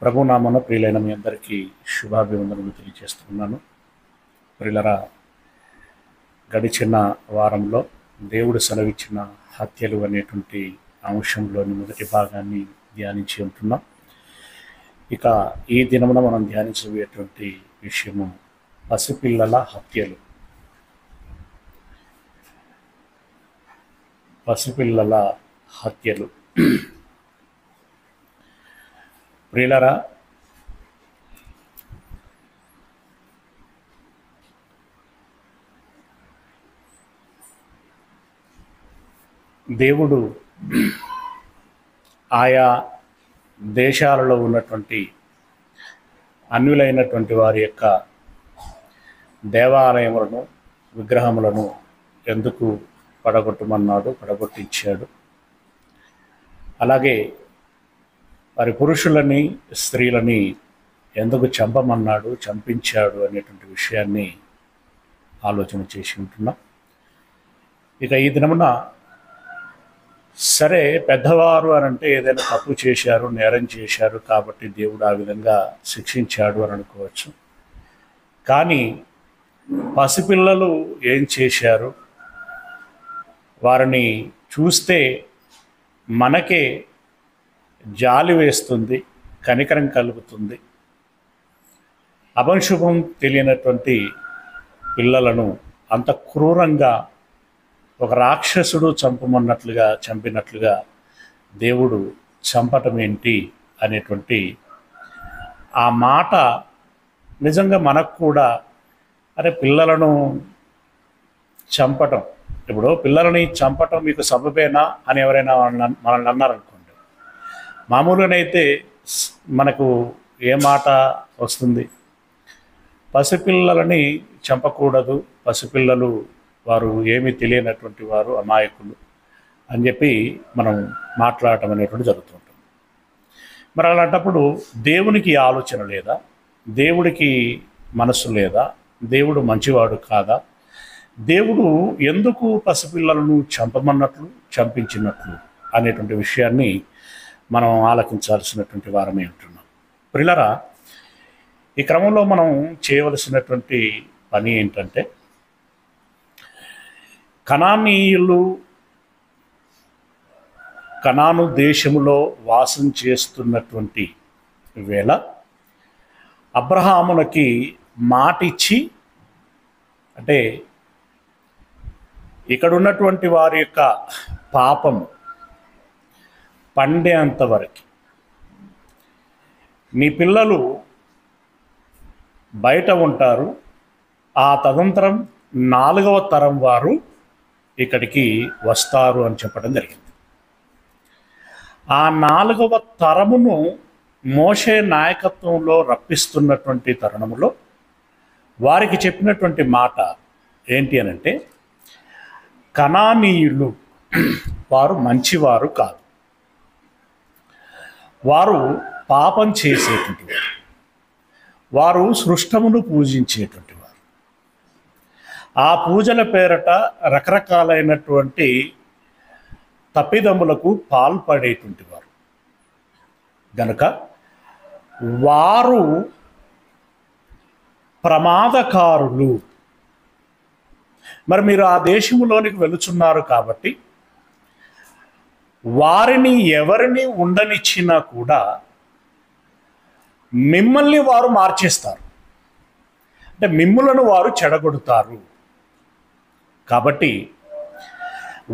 ప్రభునామన ప్రియులైన మీ అందరికీ శుభాభివందనలు తెలియజేస్తున్నాను. ప్రియులరా, గడిచిన వారంలో దేవుడు సెలవిచ్చిన హత్యలు అనేటువంటి అంశంలోని మొదటి భాగాన్ని ధ్యానించి ఉంటున్నాం. ఇక ఈ దినమున మనం ధ్యానించబోయేటువంటి విషయము పసిపిల్లల హత్యలు. పసిపిల్లల హత్యలు. ప్రియులరా, దేవుడు ఆయా దేశాలలో ఉన్నటువంటి అన్యులైనటువంటి వారి యొక్క దేవాలయములను, విగ్రహములను ఎందుకు పడగొట్టమన్నాడు, పడగొట్టించాడు. అలాగే వారి పురుషులని, స్త్రీలని ఎందుకు చంపమన్నాడు, చంపించాడు అనేటువంటి విషయాన్ని ఆలోచన చేసి ఉంటున్నాం. ఇక ఈ దినమున సరే, పెద్దవారు అని అంటే ఏదైనా తప్పు చేశారు, నేరం చేశారు కాబట్టి దేవుడు ఆ విధంగా శిక్షించాడు అని అనుకోవచ్చు. కానీ పసిపిల్లలు ఏం చేశారు, వారిని చూస్తే మనకే జాలి వేస్తుంది, కనికరం కలుగుతుంది. అపశుభం తెలియనటువంటి పిల్లలను అంత క్రూరంగా ఒక రాక్షసుడు చంపినట్లుగా దేవుడు చంపటం ఏంటి అనేటువంటి ఆ మాట నిజంగా మనకు కూడా, అరే పిల్లలను చంపటం, ఇప్పుడు పిల్లలని చంపటం మీకు సబబేనా అని ఎవరైనా మనల్ని అన్నారనుకోండి, మామూలుగానైతే మనకు ఏ మాట వస్తుంది? పసిపిల్లలని చంపకూడదు, పసిపిల్లలు వారు ఏమీ తెలియనటువంటి వారు, అమాయకులు అని చెప్పి మనం మాట్లాడటం అనేటువంటి జరుగుతుంటుంది. మరి అలాంటప్పుడు దేవునికి ఆలోచన లేదా? దేవుడికి మనసు లేదా? దేవుడు మంచివాడు కాదా? దేవుడు ఎందుకు పసిపిల్లలను చంపించినట్లు అనేటువంటి విషయాన్ని మనం ఆలకించాల్సినటువంటి వారమే ఉంటున్నాం. ప్రియులరా, ఈ క్రమంలో మనం చేయవలసినటువంటి పని ఏంటంటే, కనాను దేశములో వాసం చేస్తున్నటువంటి వేళ అబ్రహామునకి మాటిచ్చి, అంటే ఇక్కడ ఉన్నటువంటి వారి యొక్క పాపం పండేంతవరకు నీ పిల్లలు బయట ఉంటారు, ఆ తదనంతరం 4వ తరం వారు ఇక్కడికి వస్తారు అని చెప్పడం జరిగింది. ఆ 4వ తరమును మోషే నాయకత్వంలో రప్పిస్తున్నటువంటి తరుణంలో వారికి చెప్పినటువంటి మాట ఏంటి అనంటే, కనానీయులు వారు మంచివారు కాదు, వారు పాపం చేసేటువంటి వారు, వారు సృష్టమును పూజించేటువంటి వారు, ఆ పూజల పేరట రకరకాలైనటువంటి తప్పిదములకు పాల్పడేటువంటి వారు గనుక వారు ప్రమాదకారులు. మరి మీరు ఆ దేశములోనికి వెళుచున్నారు కాబట్టి వారిని ఎవరిని ఉండనిచ్చినా కూడా మిమ్మల్ని వారు మార్చేస్తారు, అంటే మిమ్ములను వారు చెడగొడతారు. కాబట్టి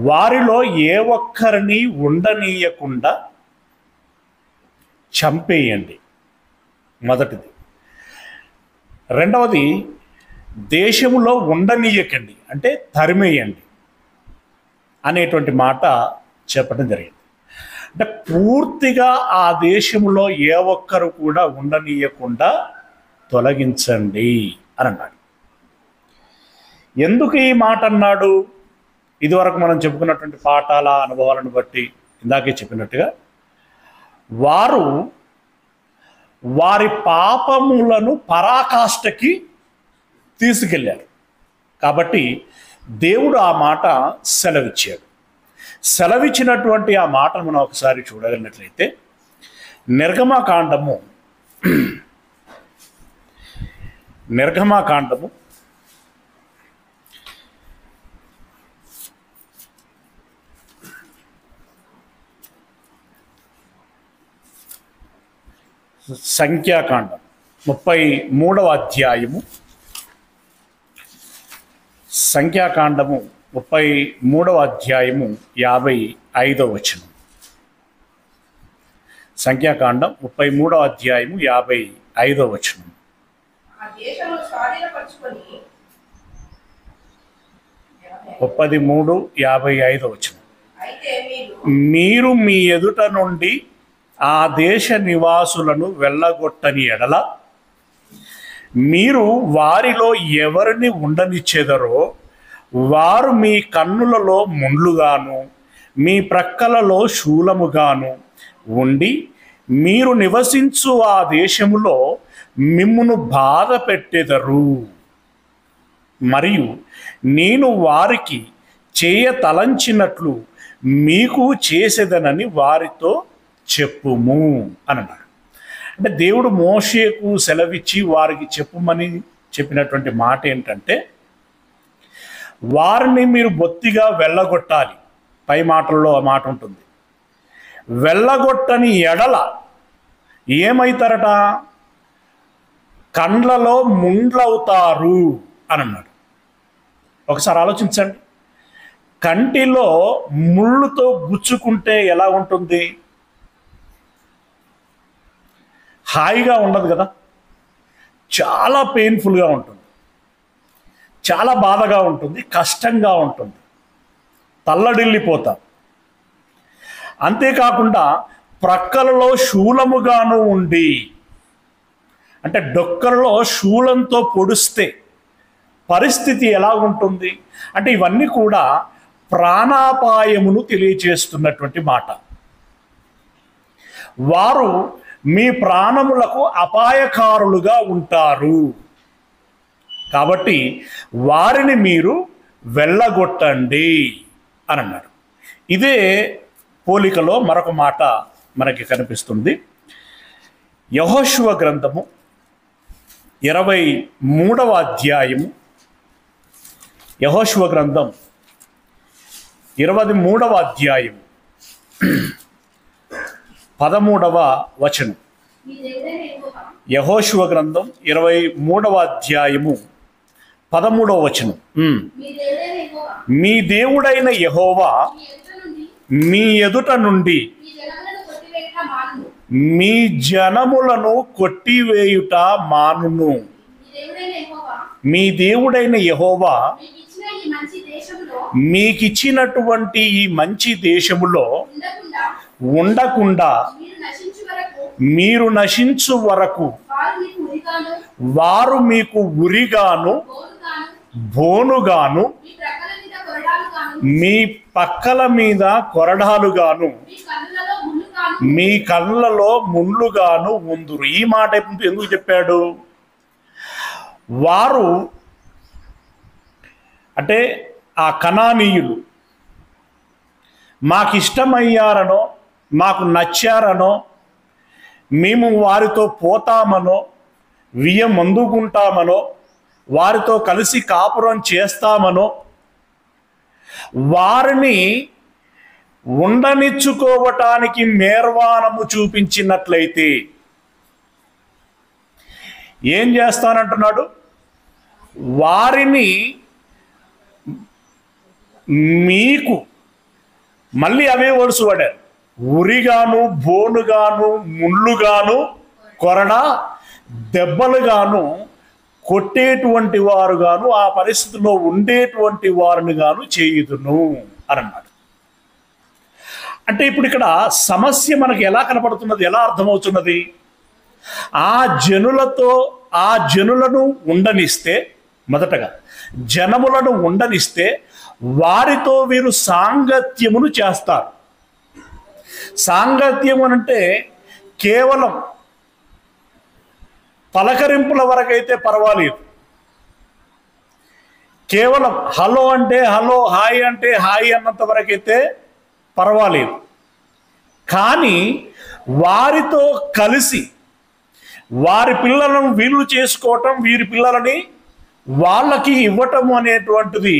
వారిలో ఏ ఒక్కరిని ఉండనీయకుండా చంపేయండి, మొదటిది. రెండవది, దేశములో ఉండనీయకండి, అంటే తరిమేయండి అనేటువంటి మాట చెప్పడం జరిగింది. అంటే పూర్తిగా ఆ దేశంలో ఏ ఒక్కరు కూడా ఉండనీయకుండా తొలగించండి అని అన్నాడు. ఎందుకు ఈ మాట అన్నాడు? ఇదివరకు మనం చెప్పుకున్నటువంటి పాఠాల అనుభవాలను బట్టి ఇందాకే చెప్పినట్టుగా వారు వారి పాపములను పరాకాష్ఠకి తీసుకెళ్ళారు. కాబట్టి దేవుడు ఆ మాట సెలవిచ్చాడు. సెలవిచ్చినటువంటి ఆ మాటను మనం ఒకసారి చూడగలిగినట్లయితే నిర్గమకాండము నిర్గమాకాండము 33వ అధ్యాయము సంఖ్యాకాండము 33వ అధ్యాయము 55వ వచనం. సంఖ్యాకాండం 33వ అధ్యాయము 55వ వచనం. 33:55 వచనం. మీరు మీ ఎదుట నుండి ఆ దేశ నివాసులను వెళ్ళగొట్టని ఎడల మీరు వారిలో ఎవరిని ఉండనిచ్చెదరో వారు మీ కన్నులలో ముండ్లుగాను మీ ప్రక్కలలో శూలముగాను ఉండి మీరు నివసించు ఆ దేశములో మిమ్మును బాధ పెట్టెదరు. మరియు నేను వారికి చేయతలంచినట్లు మీకు చేసేదనని వారితో చెప్పుము అని అన్నాడు. అంటే దేవుడు మోషేకు సెలవిచ్చి వారికి చెప్పుమని చెప్పినటువంటి మాట ఏంటంటే, వారిని మీరు బొత్తిగా వెళ్ళగొట్టాలి. పై మాటల్లో ఆ మాట ఉంటుంది. వెళ్ళగొట్టని ఎడల ఏమైతారట? కండ్లలో ముండ్లవుతారు అని అన్నాడు. ఒకసారి ఆలోచించండి. కంటిలో ముళ్ళుతో గుచ్చుకుంటే ఎలా ఉంటుంది? హాయిగా ఉండదు కదా, చాలా పెయిన్ఫుల్గా ఉంటుంది, చాలా బాధగా ఉంటుంది, కష్టంగా ఉంటుంది, తల్లడిల్లిపోతాం. అంతేకాకుండా ప్రక్కలలో శూలముగాను ఉండి, అంటే డొక్కలలో శూలంతో పొడిస్తే పరిస్థితి ఎలా ఉంటుంది అంటే ఇవన్నీ కూడా ప్రాణాపాయమును తెలియజేస్తున్నటువంటి మాట. వారు మీ ప్రాణములకు అపాయకారులుగా ఉంటారు. కాబట్టి వారిని మీరు వెళ్ళగొట్టండి అని అన్నాడు. ఇదే పోలికలో మరొక మాట మనకి కనిపిస్తుంది. యెహోషువ గ్రంథము 23వ అధ్యాయము. యెహోషువ గ్రంథం 23వ అధ్యాయము 13వ వచనం. యెహోషువ గ్రంథం 23వ అధ్యాయము 13వ వచనం. మీ దేవుడైన యెహోవా మీ ఎదుట నుండి మీ జనములను కొట్టివేయుట మానును. మీ దేవుడైన యెహోవా మీకిచ్చినటువంటి ఈ మంచి దేశములో ఉండకుండా మీరు నశించు వరకు వారు మీకు ఉరిగాను బోనుగాను మీ పక్కల మీద కొరడాలుగాను మీ కళ్ళలో ముళ్ళుగాను ఉందురు. ఈ మాట ఎందుకు చెప్పాడు? వారు అంటే ఆ కనానీయులు మాకిష్టమయ్యారనో మాకు నచ్చారనో మేము వారితో పోతామనో వియ్యం అందుకుంటామనో వారితో కలిసి కాపురం చేస్తామనో వారిని ఉండనిచ్చుకోవటానికి మేర్వానము చూపించినట్లయితే ఏం చేస్తానంటున్నాడు? వారిని మీకు మళ్ళీ అవే వరుస పడారు. ఉరిగాను బోనుగాను ముళ్ళుగాను కొరడా దెబ్బలుగాను కొట్టేటువంటి వారు గాను ఆ పరిస్థితిలో ఉండేటువంటి వారిని గాను చేయుదును అని అన్నాడు. అంటే ఇప్పుడు ఇక్కడ సమస్య మనకు ఎలా కనపడుతున్నది, ఎలా అర్థమవుతున్నది? ఆ జనులను ఉండనిస్తే, మొదటగా జనములను ఉండనిస్తే వారితో వీరు సాంగత్యమును చేస్తారు. సాంగత్యం అంటే కేవలం పలకరింపుల వరకైతే పర్వాలేదు. కేవలం హలో అంటే హలో, హాయ్ అంటే హాయ్ అన్నంత వరకైతే పర్వాలేదు. కానీ వారితో కలిసి వారి పిల్లలను వీళ్ళు చేసుకోవటం, వీరి పిల్లలని వాళ్ళకి ఇవ్వటం అనేటువంటిది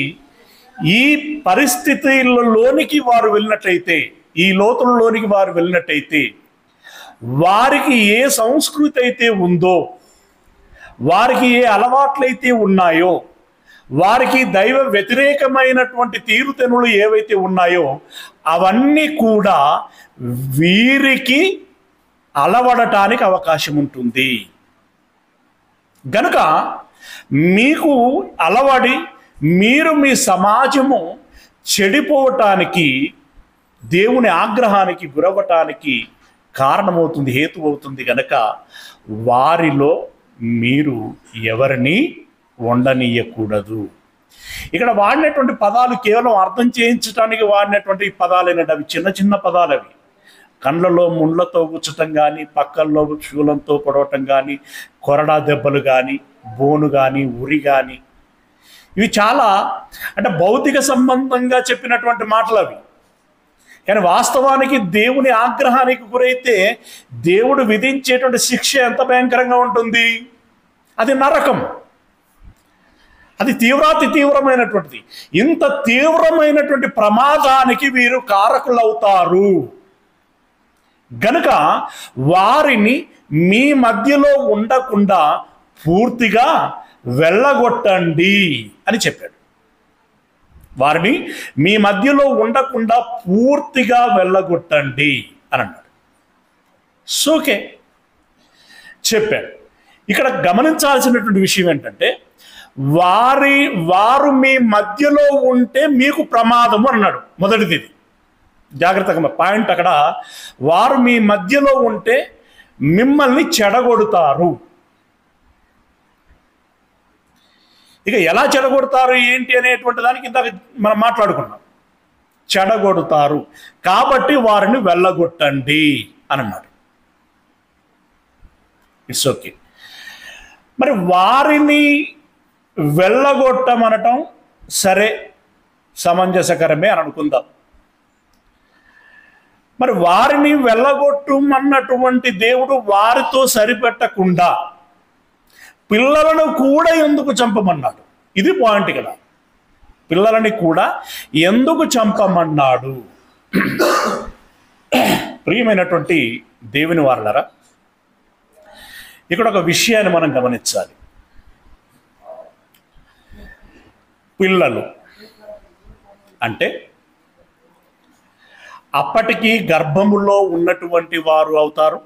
ఈ పరిస్థితులలోనికి వారు వెళ్ళినట్లయితే, ఈ లోతుల్లోనికి వారు వెళ్ళినట్టయితే, వారికి ఏ సంస్కృతి అయితే ఉందో, వారికి ఏ అలవాట్లయితే ఉన్నాయో, వారికి దైవ వ్యతిరేకమైనటువంటి తీరుతెనులు ఏవైతే ఉన్నాయో అవన్నీ కూడా వీరికి అలవడటానికి అవకాశం ఉంటుంది. గనుక మీకు అలవడి మీరు మీ సమాజము చెడిపోవటానికి, దేవుని ఆగ్రహానికి గురవటానికి కారణమవుతుంది, హేతు అవుతుంది. గనక వారిలో మీరు ఎవరిని ఉండనీయకూడదు. ఇక్కడ వాడినటువంటి పదాలు కేవలం అర్థం చేయించడానికి వాడినటువంటి పదాలేనండి. అవి చిన్న చిన్న పదాలు. అవి కండ్లలో ముండ్లతో గుచ్చటం కానీ, పక్కల్లో శూలంతో పొడవటం కానీ, కొరడా దెబ్బలు కానీ, బోను కానీ, ఉరి కానీ, ఇవి చాలా అంటే భౌతిక సంబంధంగా చెప్పినటువంటి మాటలు అవి. కానీ వాస్తవానికి దేవుని ఆగ్రహానికి గురైతే దేవుడు విధించేటువంటి శిక్ష ఎంత భయంకరంగా ఉంటుంది. అది నరకం. అది తీవ్రమైనటువంటిది. ఇంత తీవ్రమైనటువంటి ప్రమాదానికి వీరు కారకులవుతారు. గనుక వారిని మీ మధ్యలో ఉండకుండా పూర్తిగా వెళ్ళగొట్టండి అని చెప్పాడు. వారిని మీ మధ్యలో ఉండకుండా పూర్తిగా వెళ్ళగొట్టండి అని అన్నాడు. సోకే చెప్పాడు. ఇక్కడ గమనించాల్సినటువంటి విషయం ఏంటంటే, వారు మీ మధ్యలో ఉంటే మీకు ప్రమాదము అన్నాడు. మొదటిది ఇది జాగ్రత్తగా పాయింట్. అక్కడ వారు మీ మధ్యలో ఉంటే మిమ్మల్ని చెడగొడతారు. ఇక ఎలా చెడగొడతారు ఏంటి అనేటువంటి దానికి ఇందాక మనం మాట్లాడుకున్నాం. చెడగొడతారు కాబట్టి వారిని వెళ్ళగొట్టండి అని అన్నాడు. It's okay. మరి వారిని వెళ్ళగొట్టమనటం సరే, సమంజసకరమే అని అనుకుందాం. మరి వారిని వెళ్ళగొట్టమన్నటువంటి దేవుడు వారితో సరిపెట్టకుండా పిల్లలను కూడా ఎందుకు చంపమన్నాడు? ఇది పాయింట్ కదా. పిల్లలని కూడా ఎందుకు చంపమన్నాడు? ప్రియమైనటువంటి దేవుని వారలారా, ఇక్కడ ఒక విషయాన్ని మనం గమనించాలి. పిల్లలు అంటే అప్పటికి గర్భములో ఉన్నటువంటి వారు అవుతారు.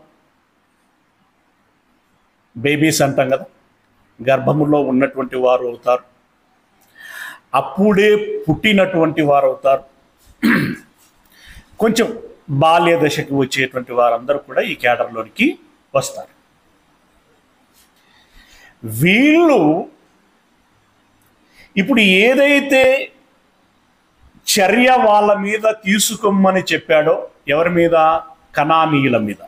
బేబీస్ అంటాం కదా, గర్భములో ఉన్నటువంటి వారు అవుతారు. అప్పుడే పుట్టినటువంటి వారు అవుతారు. కొంచెం బాల్య దశకి వచ్చేటువంటి వారందరూ కూడా ఈ కేటర్లోనికి వస్తారు. వీళ్ళు ఇప్పుడు ఏదైతే చర్య వాళ్ళ మీద తీసుకోమని చెప్పాడో, ఎవరి మీద? కనానీయుల మీద,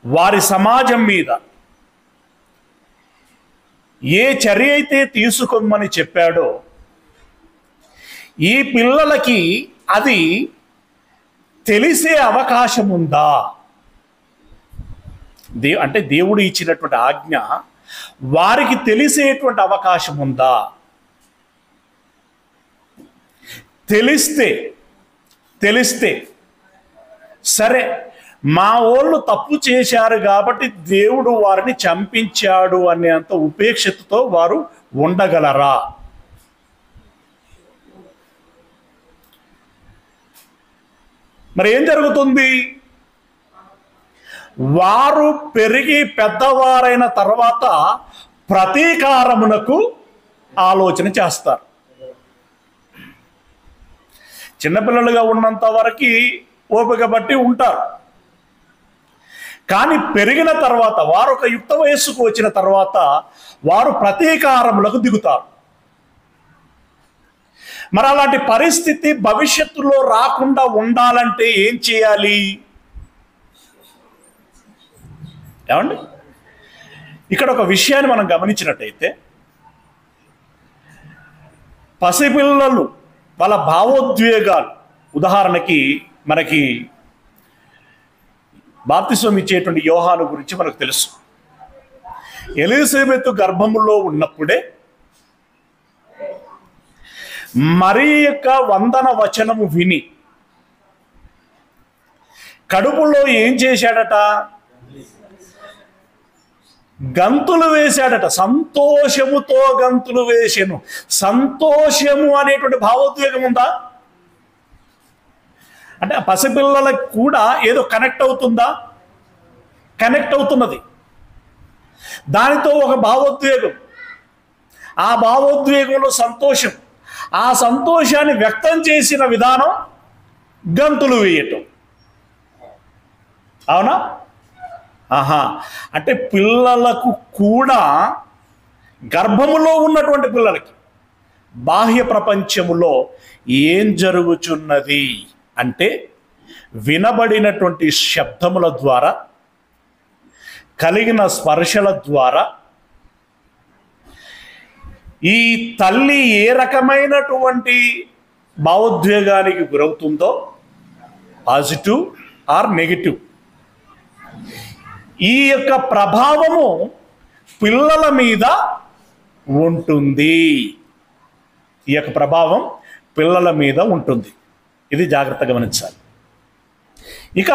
వారి సమాజం మీద ఏ చర్య అయితే తీసుకోమని చెప్పాడో, ఈ పిల్లలకి అది తెలిసే అవకాశం ఉందా? అంటే దేవుడు ఇచ్చినటువంటి ఆజ్ఞ వారికి తెలిసేటువంటి అవకాశం ఉందా? తెలిస్తే సరే, మా వాళ్ళు తప్పు చేశారు కాబట్టి దేవుడు వారిని చంపించాడు అనేంత ఉపేక్షతతో వారు ఉండగలరా? మరి ఏం జరుగుతుంది? వారు పెరిగి పెద్దవారైన తర్వాత ప్రతీకారమునకు ఆలోచన చేస్తారు. చిన్నపిల్లలుగా ఉన్నంత వరకు ఓపిక బట్టి ఉంటారు. కానీ పెరిగిన తర్వాత, వారు ఒక యుక్త వయస్సుకు వచ్చిన తర్వాత వారు ప్రతీకారములకు దిగుతారు. మరి అలాంటి పరిస్థితి భవిష్యత్తులో రాకుండా ఉండాలంటే ఏం చేయాలి? ఏమండి, ఇక్కడ ఒక విషయాన్ని మనం గమనించినట్టయితే, పసిపిల్లలు వాళ్ళ భావోద్వేగాలు, ఉదాహరణకి మనకి బాప్తిస్మం ఇచ్చేటువంటి యోహాను గురించి మనకు తెలుసు. ఎలిజబెత్ గర్భములో ఉన్నప్పుడే మరి యొక్క వందన వచనము విని కడుపులో ఏం చేశాడట? గంతులు వేశాడట. సంతోషముతో గంతులు వేసాను. సంతోషము అనేటువంటి భావోద్వేగం ఉందా? అంటే పసిపిల్లలకు కూడా ఏదో కనెక్ట్ అవుతుందా? కనెక్ట్ అవుతున్నది. దానితో ఒక భావోద్వేగం, ఆ భావోద్వేగంలో సంతోషం, ఆ సంతోషాన్ని వ్యక్తం చేసిన విధానం గంతులు వేయటం. అవునా? ఆహా. అంటే పిల్లలకు కూడా, గర్భములో ఉన్నటువంటి పిల్లలకి బాహ్య ప్రపంచములో ఏం జరుగుచున్నది అంటే వినబడినటువంటి శబ్దముల ద్వారా, కలిగిన స్పర్శల ద్వారా ఈ తల్లి ఏ రకమైనటువంటి భావోద్వేగానికి గురవుతుందో, పాజిటివ్ ఆర్ నెగిటివ్, ఈ యొక్క ప్రభావము పిల్లల మీద ఉంటుంది. ఈ యొక్క ప్రభావం పిల్లల మీద ఉంటుంది. ఇది జాగ్రత్తగా గమనించాలి. ఇక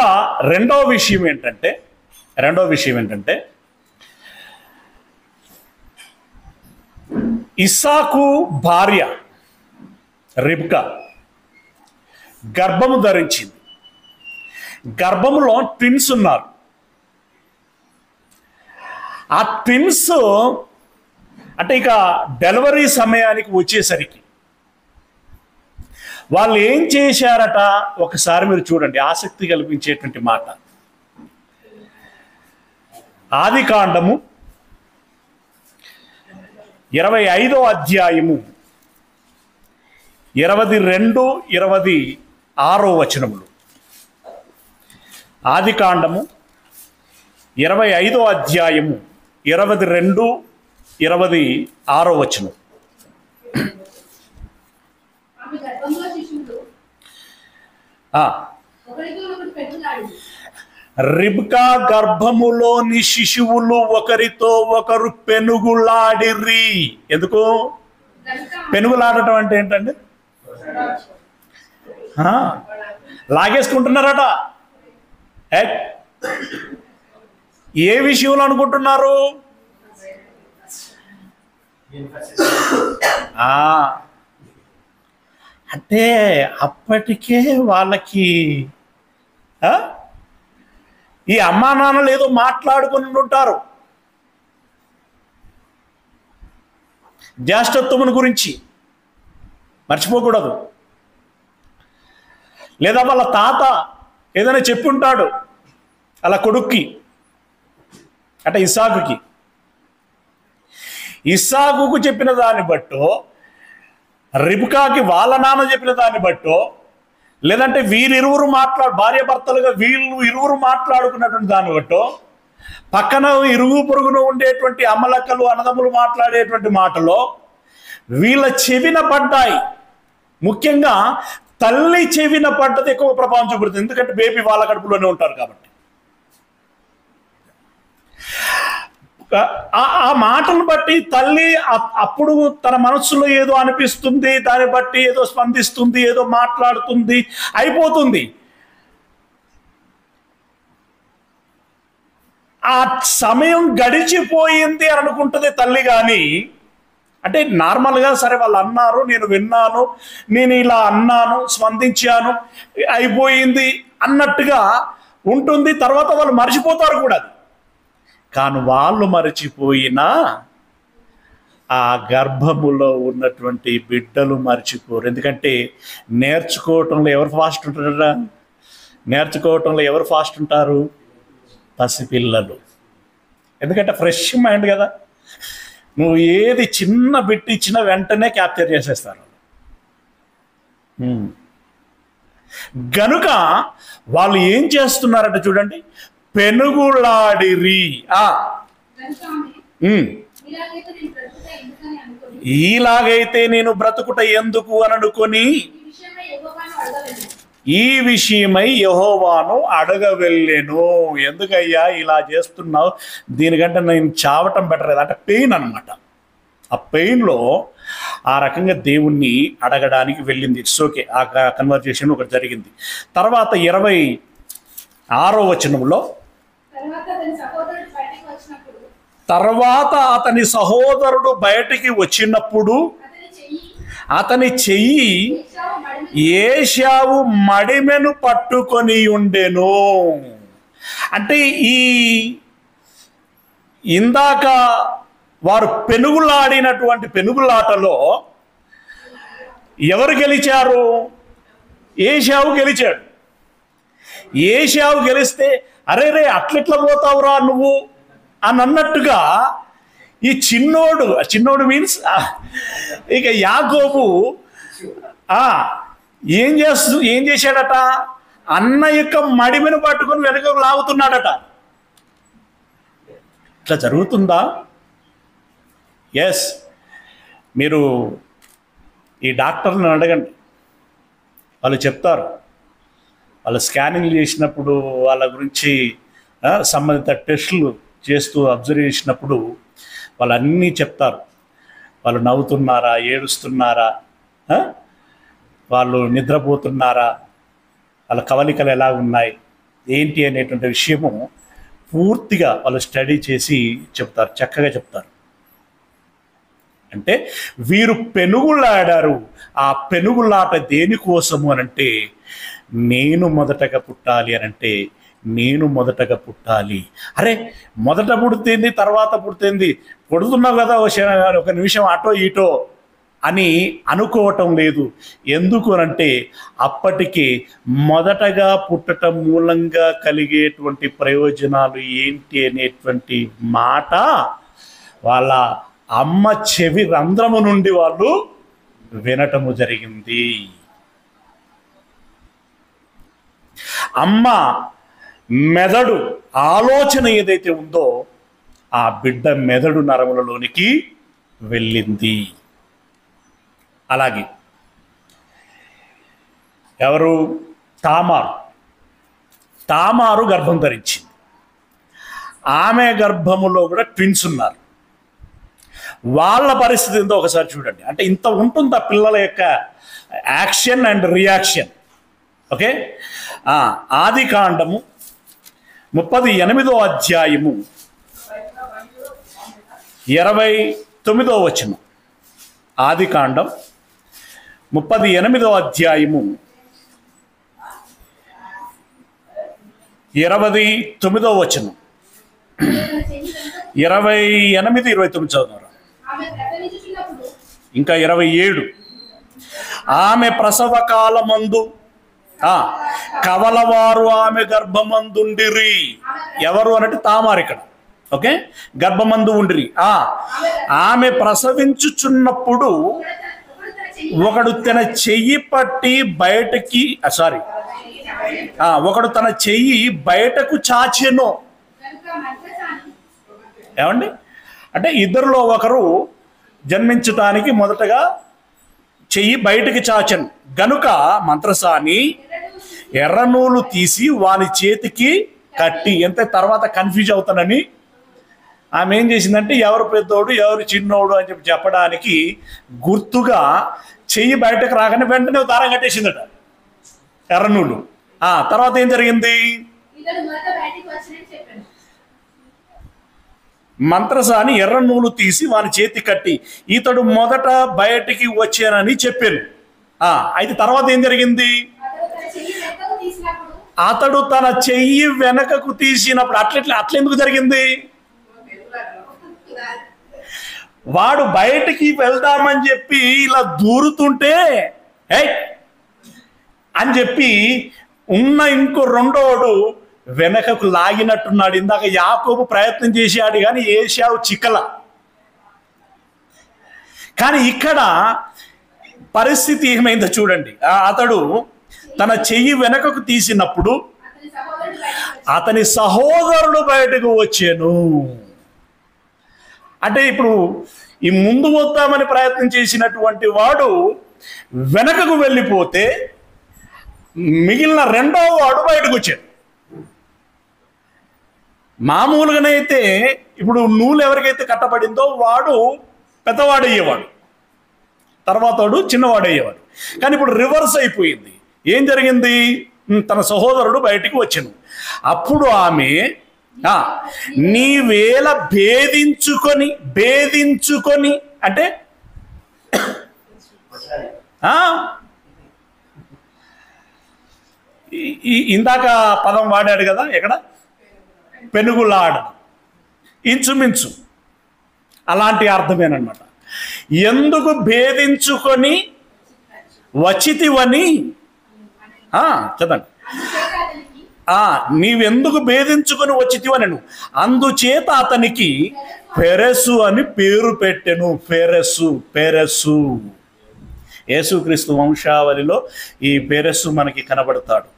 రెండవ విషయం ఏంటంటే ఇస్సాకు భార్య రిబ్కా గర్భము ధరించింది. గర్భములో ట్విన్స్ ఉన్నారు. ఆ ట్విన్స్ అంటే ఇక డెలివరీ సమయానికి వచ్చేసరికి వాళ్ళు ఏం చేశారట? ఒకసారి మీరు చూడండి, ఆసక్తి కల్పించేటువంటి మాట. ఆదికాండము 25వ అధ్యాయము 22, 26 వచనములు. ఆదికాండము 25వ అధ్యాయము 22, 26 వచనం. రిబ్కా గర్భములోని శిశువులు ఒకరితో ఒకరు పెనుగులాడిరి. ఎందుకు పెనుగులాడటం అంటే ఏంటండి? లాగేసుకుంటున్నారట. ఏ విషయంలో అనుకుంటున్నారు? అంటే అప్పటికే వాళ్ళకి ఈ అమ్మా నాన్నలు ఏదో మాట్లాడుకుని ఉంటారు జ్యేష్ఠత్వమును గురించి, మర్చిపోకూడదు. లేదా వాళ్ళ తాత ఏదైనా చెప్పుంటాడు అలా కొడుక్కి, అంటే ఇస్సాకుకు చెప్పిన దాన్ని బట్టో, రిబ్కాకి వాళ్ళ నాన్న చెప్పిన దాన్ని బట్టో, లేదంటే వీరిరువురు భార్య భర్తలుగా వీళ్ళు ఇరువురు మాట్లాడుకున్నటువంటి దాన్ని బట్టో, పక్కన ఇరుగు పొరుగున ఉండేటువంటి అమ్మలక్కలు అన్నదమ్ములు మాట్లాడేటువంటి మాటలో వీళ్ళ చెవిన పడ్డాయి. ముఖ్యంగా తల్లి చెవిన పడ్డది ఎక్కువ ప్రభావం చూపుతుంది. ఎందుకంటే బేబీ వాళ్ళ కడుపులోనే ఉంటారు కాబట్టి. ఆ మాటను బట్టి తల్లి అప్పుడు తన మనస్సులో ఏదో అనిపిస్తుంది, దాన్ని బట్టి ఏదో స్పందిస్తుంది, ఏదో మాట్లాడుతుంది, అయిపోతుంది. ఆ సమయం గడిచిపోయింది అని అనుకుంటుంది తల్లి. కానీ అంటే నార్మల్గా సరే వాళ్ళు అన్నారు, నేను విన్నాను, నేను ఇలా అన్నాను, స్పందించాను, అయిపోయింది అన్నట్టుగా ఉంటుంది. తర్వాత వాళ్ళు మర్చిపోతారు కూడా. కానీ వాళ్ళు మర్చిపోయినా ఆ గర్భములో ఉన్నటువంటి బిడ్డలు మర్చిపోరు. ఎందుకంటే నేర్చుకోవటంలో ఎవరు ఫాస్ట్ ఉంటారు? పసిపిల్లలు. ఎందుకంటే ఫ్రెష్ మైండ్ కదా. నువ్వు ఏది చిన్న బిట్ ఇచ్చినా వెంటనే క్యాప్చర్ చేసేస్తారు. గనుక వాళ్ళు ఏం చేస్తున్నారట చూడండి, పెనుగులాడిరి. ఇలాగైతే నేను బ్రతుకుట ఎందుకు అని అనుకొని ఈ విషయమై యెహోవాను అడగవెళ్ళెను. ఎందుకయ్యా ఇలా చేస్తున్నావు, దీనికంటే నేను చావటం బెటర్ కదా అంటే పెయిన్ అనమాట. ఆ పెయిన్లో ఆ రకంగా దేవుణ్ణి అడగడానికి వెళ్ళింది. ఇట్స్ ఓకే, ఆ కన్వర్జేషన్ ఒకటి జరిగింది. తర్వాత 26వ వచనంలో తర్వాత అతని సహోదరుడు బయటికి వచ్చినప్పుడు అతని చెయ్యి ఏశావు మడిమెను పట్టుకొని ఉండెను. అంటే ఈ ఇందాక వారు పెనుగులాడినటువంటి పెనుగులాటలో ఎవరు గెలిచారు? ఏశావు గెలిచాడు. ఏశావు గెలిస్తే అరే రే అట్లెట్లా పోతావురా నువ్వు అని అన్నట్టుగా ఈ చిన్నోడు మీన్స్ ఇక యాకోబు ఏం చేశాడట? అన్న యొక్క మడిమెను పట్టుకొని వెనుకకు లాగుతున్నాడట. ఇట్లా జరుగుతుందా? ఎస్. మీరు ఈ డాక్టర్ని అడగండి, వాళ్ళు చెప్తారు. వాళ్ళు స్కానింగ్ చేసినప్పుడు వాళ్ళ గురించి సంబంధిత టెస్టులు చేస్తూ అబ్జర్వ్ చేసినప్పుడు వాళ్ళు అన్నీ చెప్తారు. వాళ్ళు నవ్వుతున్నారా, ఏడుస్తున్నారా, వాళ్ళు నిద్రపోతున్నారా, వాళ్ళ కవలికలు ఎలా ఉన్నాయి, ఏంటి అనేటువంటి విషయము పూర్తిగా వాళ్ళు స్టడీ చేసి చెప్తారు, చక్కగా చెప్తారు. అంటే వీరు పెనుగులాడారు. ఆ పెనుగులాట దేనికోసము అనంటే నేను మొదటగా పుట్టాలి అనంటే నేను మొదటగా పుట్టాలి. అరే మొదట పుడితేంది తర్వాత పుడితేంది, పుడుతున్నావు కదా ఒక నిమిషం అటో ఇటో అని అనుకోవటం లేదు. ఎందుకు అనంటే అప్పటికి మొదటగా పుట్టడం మూలంగా కలిగేటువంటి ప్రయోజనాలు ఏంటి అనేటువంటి మాట వాళ్ళ అమ్మ చెవి రంధ్రము నుండి వాళ్ళు వినటము జరిగింది. అమ్మ మెదడు ఆలోచన ఏదైతే ఉందో ఆ బిడ్డ మెదడు నరములలోనికి వెళ్ళింది. అలాగే ఎవరు? తామారు గర్భం ధరించింది. ఆమె గర్భములో కూడా ట్విన్స్ ఉన్నారు. వాళ్ళ పరిస్థితి ఏందో ఒకసారి చూడండి. అంటే ఇంత ఉంటుంది ఆ పిల్లల యొక్క యాక్షన్ అండ్ రియాక్షన్. ఓకే, ఆదికాండము 38వ అధ్యాయము 29వ వచనం. ఆదికాండం 38వ అధ్యాయము 29వ వచనం. 28, 29 చదువుతారు. ఇంకా 27. ఆమె ప్రసవ కాలమందు కవలవారు ఆమె గర్భమందుండిరి. ఎవరు అనంటే తామారు ఇక్కడ. ఓకే, గర్భమందు ఉండిరి. ఆమె ప్రసవించుచున్నప్పుడు ఒకడు తన చెయ్యి పట్టి బయటకి ఒకడు తన చెయ్యి బయటకు చాచెను. ఏమండి? అంటే ఇద్దరిలో ఒకరు జన్మించటానికి మొదటగా చెయ్యి బయటికి చాచెను గనుక మంత్రసాని ఎర్రనూలు తీసి వాని చేతికి కట్టి. ఎంత తర్వాత కన్ఫ్యూజ్ అవుతానని ఆమె ఏం చేసిందంటే ఎవరు పెద్దోడు ఎవరు చిన్నోడు అని చెప్పడానికి గుర్తుగా చెయ్యి బయటకు రాగానే వెంటనే దారం కట్టేసిందట ఎర్రనూలు. తర్వాత ఏం జరిగింది? మంత్రసాని ఎర్రనూలు తీసి వాని చేతి కట్టి ఇతడు మొదట బయటికి వచ్చానని చెప్పాను. అయితే తర్వాత ఏం జరిగింది? అతడు తన చెయ్యి వెనకకు తీసినప్పుడు అట్లెందుకు జరిగింది? వాడు బయటికి వెళ్దామని చెప్పి ఇలా దూరుతుంటే అని చెప్పి ఉన్న ఇంకో రెండోడు వెనకకు లాగినట్టున్నాడు. ఇందాక యాకోబు ప్రయత్నం చేశాడు కానీ ఏశావు చిక్కల. కానీ ఇక్కడ పరిస్థితి ఏమైందో చూడండి. అతడు తన చెయ్యి వెనకకు తీసినప్పుడు అతని సహోదరుడు బయటకు వచ్చాను. అంటే ఇప్పుడు ఈ ముందు వద్దామని ప్రయత్నం చేసినటువంటి వాడు వెనకకు వెళ్ళిపోతే మిగిలిన రెండవ వాడు బయటకు వచ్చాడు. మామూలుగానైతే ఇప్పుడు నూలు ఎవరికైతే కట్టబడిందో వాడు పెద్దవాడు అయ్యేవాడు, తర్వాత వాడు చిన్నవాడు అయ్యేవాడు. కానీ ఇప్పుడు రివర్స్ అయిపోయింది. ఏం జరిగింది? తన సహోదరుడు బయటికి వచ్చాను. అప్పుడు ఆమె నీవేళ భేదించుకొని అంటే ఇందాక పదం వాడాడు కదా, ఎక్కడ? పెనుగులాడ, ఇంచుమించు అలాంటి అర్థమేనమాట. ఎందుకు భేదించుకొని వచ్చితివని చదండి. నీవెందుకు భేదించుకొని వచ్చితివని అందుచేత అతనికి పెరెసు అని పేరు పెట్టెను. పెరెసు యేసుక్రీస్తు వంశావళిలో ఈ పెరెసు మనకి కనబడతాడు.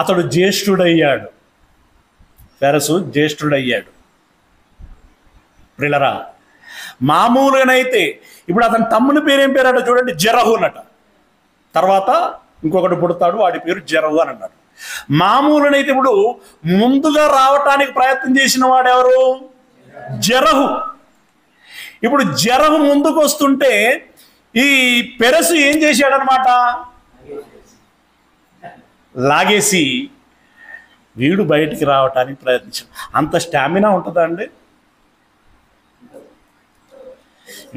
అతడు జ్యేష్ఠుడయ్యాడు. పెరెసు జ్యేష్ఠుడయ్యాడు. ప్రిలరా, మామూలుగానైతే ఇప్పుడు అతని తమ్ముని పేరేం పేరట చూడండి, జెరహు అన్నట. తర్వాత ఇంకొకటి పుడతాడు, వాడి పేరు జెరహు అని అన్నాడు. మామూలునైతే ఇప్పుడు ముందుగా రావటానికి ప్రయత్నం చేసిన వాడెవరు? జెరహు. ఇప్పుడు జెరహు ముందుకు వస్తుంటే ఈ పెరెసు ఏం చేశాడనమాట, లాగేసి వీడు బయటికి రావటానికి ప్రయత్నించాడు. అంత స్టామినా ఉంటుందా అండి?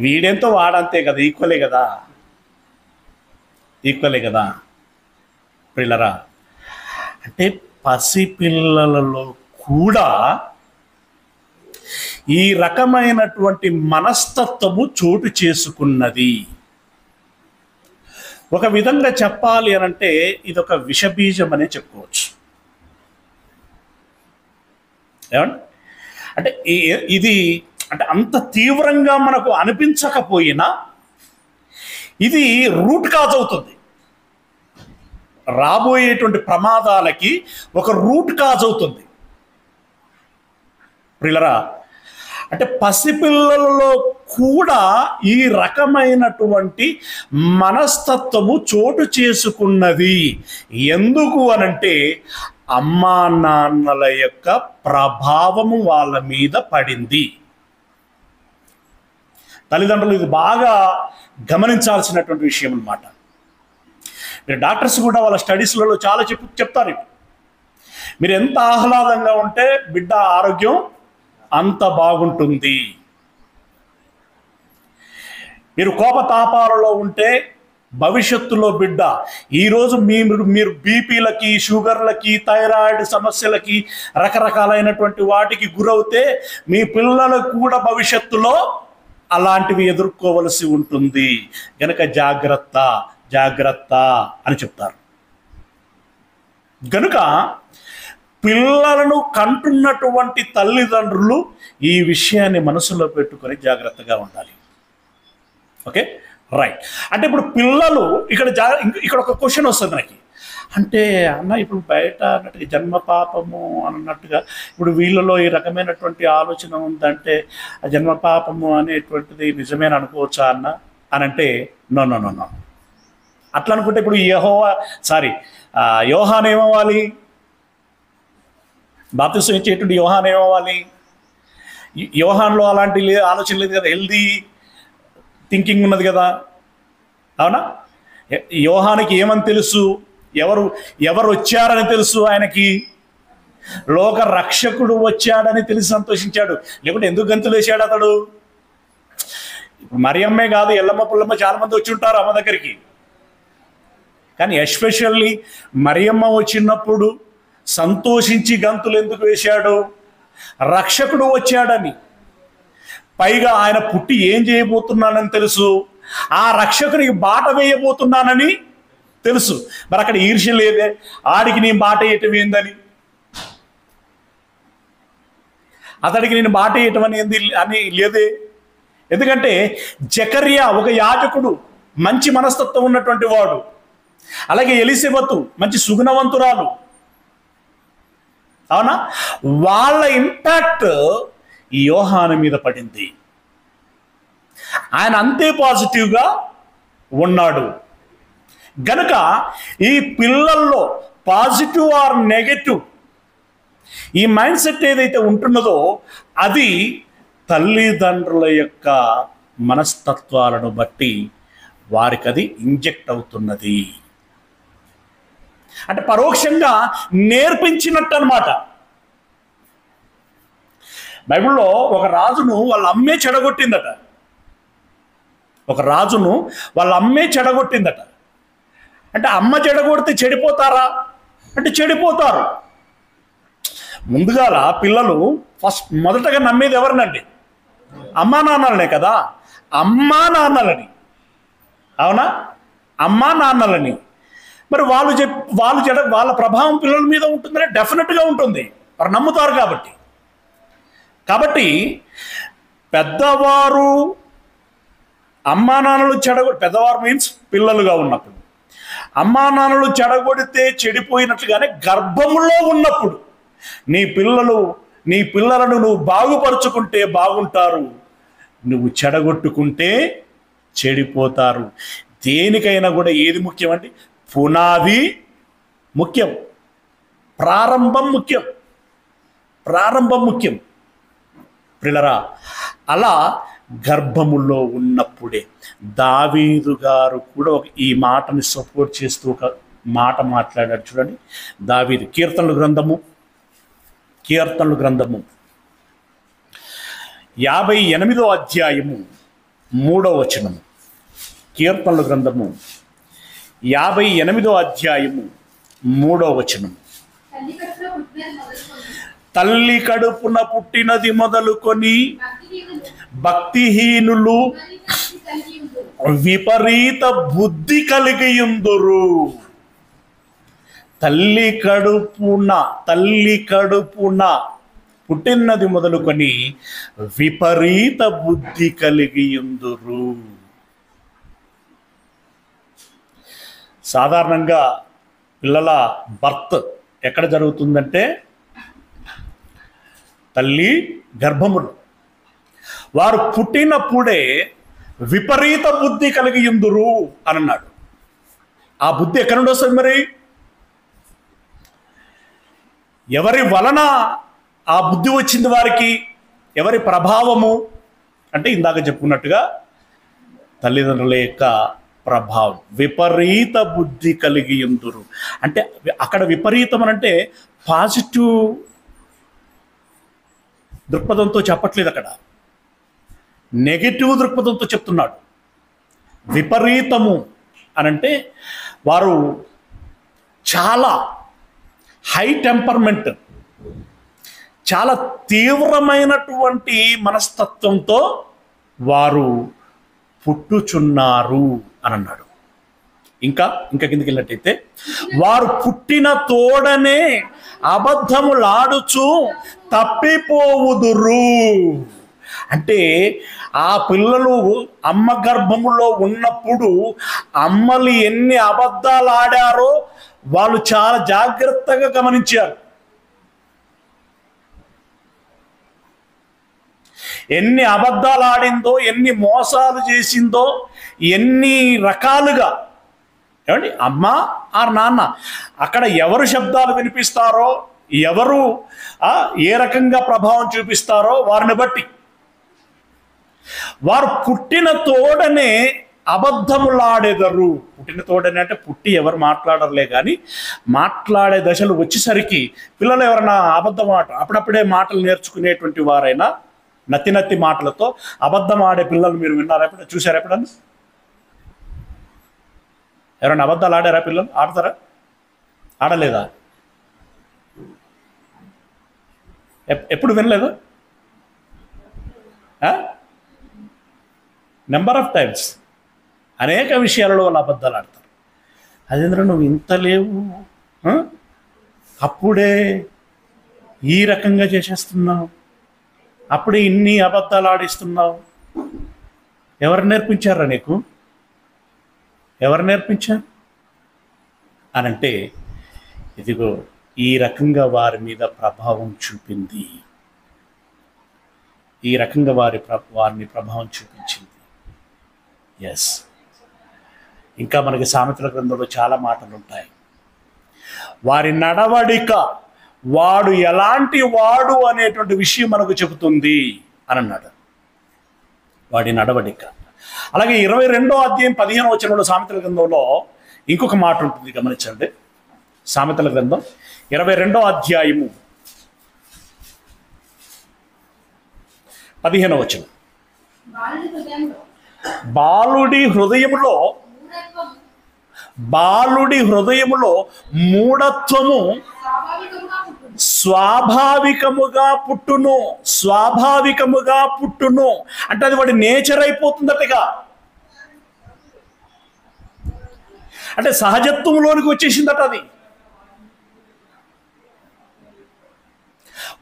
వీడెంతో వాడంతే కదా, ఈక్వలే కదా పిల్లరా. అంటే పసిపిల్లలలో కూడా ఈ రకమైనటువంటి మనస్తత్వము చోటు చేసుకున్నది. ఒక విధంగా చెప్పాలి అనంటే ఇది ఒక విషబీజం అనే చెప్పుకోవచ్చు. ఏమండి? అంటే ఇది అంటే అంత తీవ్రంగా మనకు అనిపించకపోయినా ఇది రూట్ కాజ్ అవుతుంది. రాబోయేటువంటి ప్రమాదాలకి ఒక రూట్ కాజ్ అవుతుంది. ప్రియులరా, అంటే పసిపిల్లలలో కూడా ఈ రకమైనటువంటి మనస్తత్వము చోటు చేసుకున్నది. ఎందుకు అనంటే అమ్మా నాన్నల యొక్క ప్రభావము వాళ్ళ మీద పడింది. తల్లిదండ్రులు ఇది బాగా గమనించాల్సినటువంటి విషయం అన్నమాట. మీరు డాక్టర్స్ కూడా వాళ్ళ స్టడీస్లలో చాలా చెప్తారు. మీరు ఎంత ఆహ్లాదంగా ఉంటే బిడ్డ ఆరోగ్యం అంత బాగుంటుంది. మీరు కోపతాపాలలో ఉంటే భవిష్యత్తులో బిడ్డ ఈరోజు మీరు బీపీలకి, షుగర్లకి, థైరాయిడ్ సమస్యలకి, రకరకాలైనటువంటి వాటికి గురవుతే మీ పిల్లలకు కూడా భవిష్యత్తులో అలాంటివి ఎదుర్కోవలసి ఉంటుంది. గనక జాగ్రత్త అని చెప్తారు. గనుక పిల్లలను కంటున్నటువంటి తల్లిదండ్రులు ఈ విషయాన్ని మనసులో పెట్టుకొని జాగ్రత్తగా ఉండాలి. Okay, right. అంటే ఇప్పుడు పిల్లలు ఇక్కడ ఒక క్వశ్చన్ వస్తుంది మనకి. అంటే అన్న ఇప్పుడు బయట అన్నట్టుగా జన్మ పాపము అన్నట్టుగా ఇప్పుడు వీళ్ళలో ఈ రకమైనటువంటి ఆలోచన ఉందంటే ఆ జన్మ పాపము అనేటువంటిది నిజమేనా అనుకోవచ్చా అన్న అని అంటే నో. అట్లా అనుకుంటే ఇప్పుడు యోహాన్ ఏమవ్వాలి? బాప్తిసం ఇచ్చేటువంటి యోహాన్ ఏమవ్వాలి? యోహాన్లో అలాంటి ఆలోచన లేదు కదా, హెల్దీ థింకింగ్ ఉన్నది కదా, అవునా? యోహానికి ఏమని తెలుసు? ఎవరు వచ్చారని తెలుసు. ఆయనకి లోక రక్షకుడు వచ్చాడని తెలిసి సంతోషించాడు. లేకుంటే ఎందుకు గంతులు వేసాడు అతడు? మరియమ్మే కాదు, ఎల్లమ్మ పుల్లమ్మ చాలా మంది వచ్చి ఉంటారు అమ్మ దగ్గరికి. కానీ ఎస్పెషల్లీ మరియమ్మ వచ్చినప్పుడు సంతోషించి గంతులు ఎందుకు వేశాడు? రక్షకుడు వచ్చాడని. పైగా ఆయన పుట్టి ఏం చేయబోతున్నానని తెలుసు. ఆ రక్షకునికి బాట వేయబోతున్నానని తెలుసు. మరి అక్కడ ఈర్ష్య లేదే, ఆడికి నేను బాట వేయటం ఏందని, అతడికి నేను బాట వేయటం అని లేదే. ఎందుకంటే జకర్యా ఒక యాజకుడు, మంచి మనస్తత్వం ఉన్నటువంటి వాడు. అలాగే ఎలిసబెతు మంచి సుగుణవంతురాలు, అవునా? వాళ్ళ ఇంపాక్ట్ ఈ యోహాను మీద పడింది. ఆయన అంతే పాజిటివ్గా ఉన్నాడు. గనుక ఈ పిల్లల్లో పాజిటివ్ ఆర్ నెగటివ్ ఈ మైండ్ సెట్ ఏదైతే ఉంటున్నదో అది తల్లిదండ్రుల యొక్క మనస్తత్వాలను బట్టి వారికి అది ఇంజెక్ట్ అవుతున్నది. అంటే పరోక్షంగా నేర్పించినట్టు అన్నమాట. బైబిల్లో ఒక రాజును వాళ్ళ అమ్మే చెడగొట్టిందట. ఒక రాజును వాళ్ళ అమ్మే చెడగొట్టిందట. అంటే అమ్మ చెడగొడితే చెడిపోతారా అంటే చెడిపోతారు. ముందుగాల పిల్లలు మొదటగా నమ్మేది ఎవరినండి? అమ్మా నాన్నలనే కదా. అమ్మా నాన్నలని, అవునా? అమ్మా నాన్నలని. మరి వాళ్ళ ప్రభావం పిల్లల మీద ఉంటుందని డెఫినెట్గా ఉంటుంది. వారు నమ్ముతారు కాబట్టి పెద్దవారు అమ్మా నాన్నలు పెద్దవారు మీన్స్ పిల్లలుగా ఉన్నప్పుడు అమ్మా నాన్నలు చెడగొడితే చెడిపోయినట్లుగానే గర్భములో ఉన్నప్పుడు నీ పిల్లలను నువ్వు బాగుపరుచుకుంటే బాగుంటారు, నువ్వు చెడగొట్టుకుంటే చెడిపోతారు. దేనికైనా కూడా ఏది ముఖ్యం అంటే పునాది ముఖ్యం, ప్రారంభం ముఖ్యం. ప్రియులారా, అలా గర్భములో ఉన్నప్పుడే దావీదు గారు కూడా ఈ మాటని సపోర్ట్ చేస్తూ ఒక మాట మాట్లాడాడు. చూడండి, దావీదు కీర్తనల గ్రంథము 58వ అధ్యాయము 3వ వచనము. కీర్తనల గ్రంథము 58వ అధ్యాయము 3వ వచనము. తల్లి కడుపున పుట్టినది మొదలుకొని భక్తిహీనులు విపరీత బుద్ధి కలిగియుందురు. తల్లి కడుపున పుట్టినది మొదలుకొని విపరీత బుద్ధి కలిగియుందురు. సాధారణంగా పిల్లల బర్త్ ఎక్కడ జరుగుతుందంటే తల్లి గర్భములు. వారు పుట్టినప్పుడే విపరీత బుద్ధి కలిగియుందురు అని అన్నాడు. ఆ బుద్ధి ఎక్కడి నుండి వస్తుంది? మరి ఎవరి వలన ఆ బుద్ధి వచ్చింది వారికి? ఎవరి ప్రభావము అంటే ఇందాక చెప్పుకున్నట్టుగా తల్లిదండ్రుల యొక్క ప్రభావం. విపరీత బుద్ధి కలిగియుందురు అంటే అక్కడ విపరీతం అని అంటే పాజిటివ్ దృక్పథంతో చెప్పట్లేదు, అక్కడ నెగటివ్ దృక్పథంతో చెప్తున్నాడు. విపరీతము అనంటే వారు చాలా హై టెంపర్మెంట్, చాలా తీవ్రమైనటువంటి మనస్తత్వంతో వారు పుట్టుచున్నారు అని అన్నాడు. ఇంకా కిందకి వెళ్ళినట్టయితే వారు పుట్టిన తోడనే అబద్ధములాడుచు తప్పిపోవుదురు. అంటే ఆ పిల్లలు అమ్మ గర్భములో ఉన్నప్పుడు అమ్మలు ఎన్ని అబద్ధాలు ఆడారో వాళ్ళు చాలా జాగ్రత్తగా గమనించారు. ఎన్ని అబద్ధాలు ఆడిందో, ఎన్ని మోసాలు చేసిందో, ఎన్ని రకాలుగా. ఏమండి, అమ్మ ఆర్ నాన్న అక్కడ ఎవరు శబ్దాలు వినిపిస్తారో, ఎవరు ఏ రకంగా ప్రభావం చూపిస్తారో వారిని బట్టి వారు పుట్టిన తోడనే అబద్ధములాడెదరు. పుట్టిన తోడనే అంటే పుట్టి ఎవరు మాట్లాడరులే కానీ మాట్లాడే దశలు వచ్చేసరికి పిల్లలు ఎవరైనా అబద్ధం అప్పుడప్పుడే మాటలు నేర్చుకునేటువంటి వారైనా నత్తి మాటలతో అబద్ధం ఆడే పిల్లలు మీరు విన్నారా? చూసారా ఎప్పుడన్నా? ఎవరైనా అబద్ధాలు ఆడారా? పిల్లలు ఆడతారా? ఆడలేదా? ఎప్పుడు వినలేదు? నెంబర్ ఆఫ్ టైమ్స్ అనేక విషయాలలో వాళ్ళు అబద్ధాలు ఆడతారు. అదేంద్ర నువ్వు ఇంత లేవు, అప్పుడే ఈ రకంగా చేసేస్తున్నావు, అప్పుడే ఇన్ని అబద్ధాలు ఆడిస్తున్నావు. ఎవరు నేర్పించారా నీకు? ఎవరు నేర్పించారు అనంటే ఇదిగో ఈ రకంగా వారి మీద ప్రభావం చూపింది, ఈ రకంగా వారిని ప్రభావం చూపించింది. ఎస్, ఇంకా మనకి సామెతల గ్రంథంలో చాలా మాటలు ఉంటాయి. వారి నడవడిక, వాడు ఎలాంటి వాడు అనేటువంటి విషయం మనకు చెబుతుంది అని అన్నాడు. వాడి నడవడిక. అలాగే 22వ అధ్యాయం 15వ వచనంలో సామెతల గ్రంథంలో ఇంకొక మాట ఉంటుంది, గమనించండి. సామెతల గ్రంథం 22వ అధ్యాయము 15వ వచనం. బాలుడి హృదయములో మూఢత్వము స్వాభావికముగా పుట్టును. అంటే అది వాడి నేచర్ అయిపోతుందటగా. అంటే సహజత్వంలోనికి వచ్చేసిందట అది.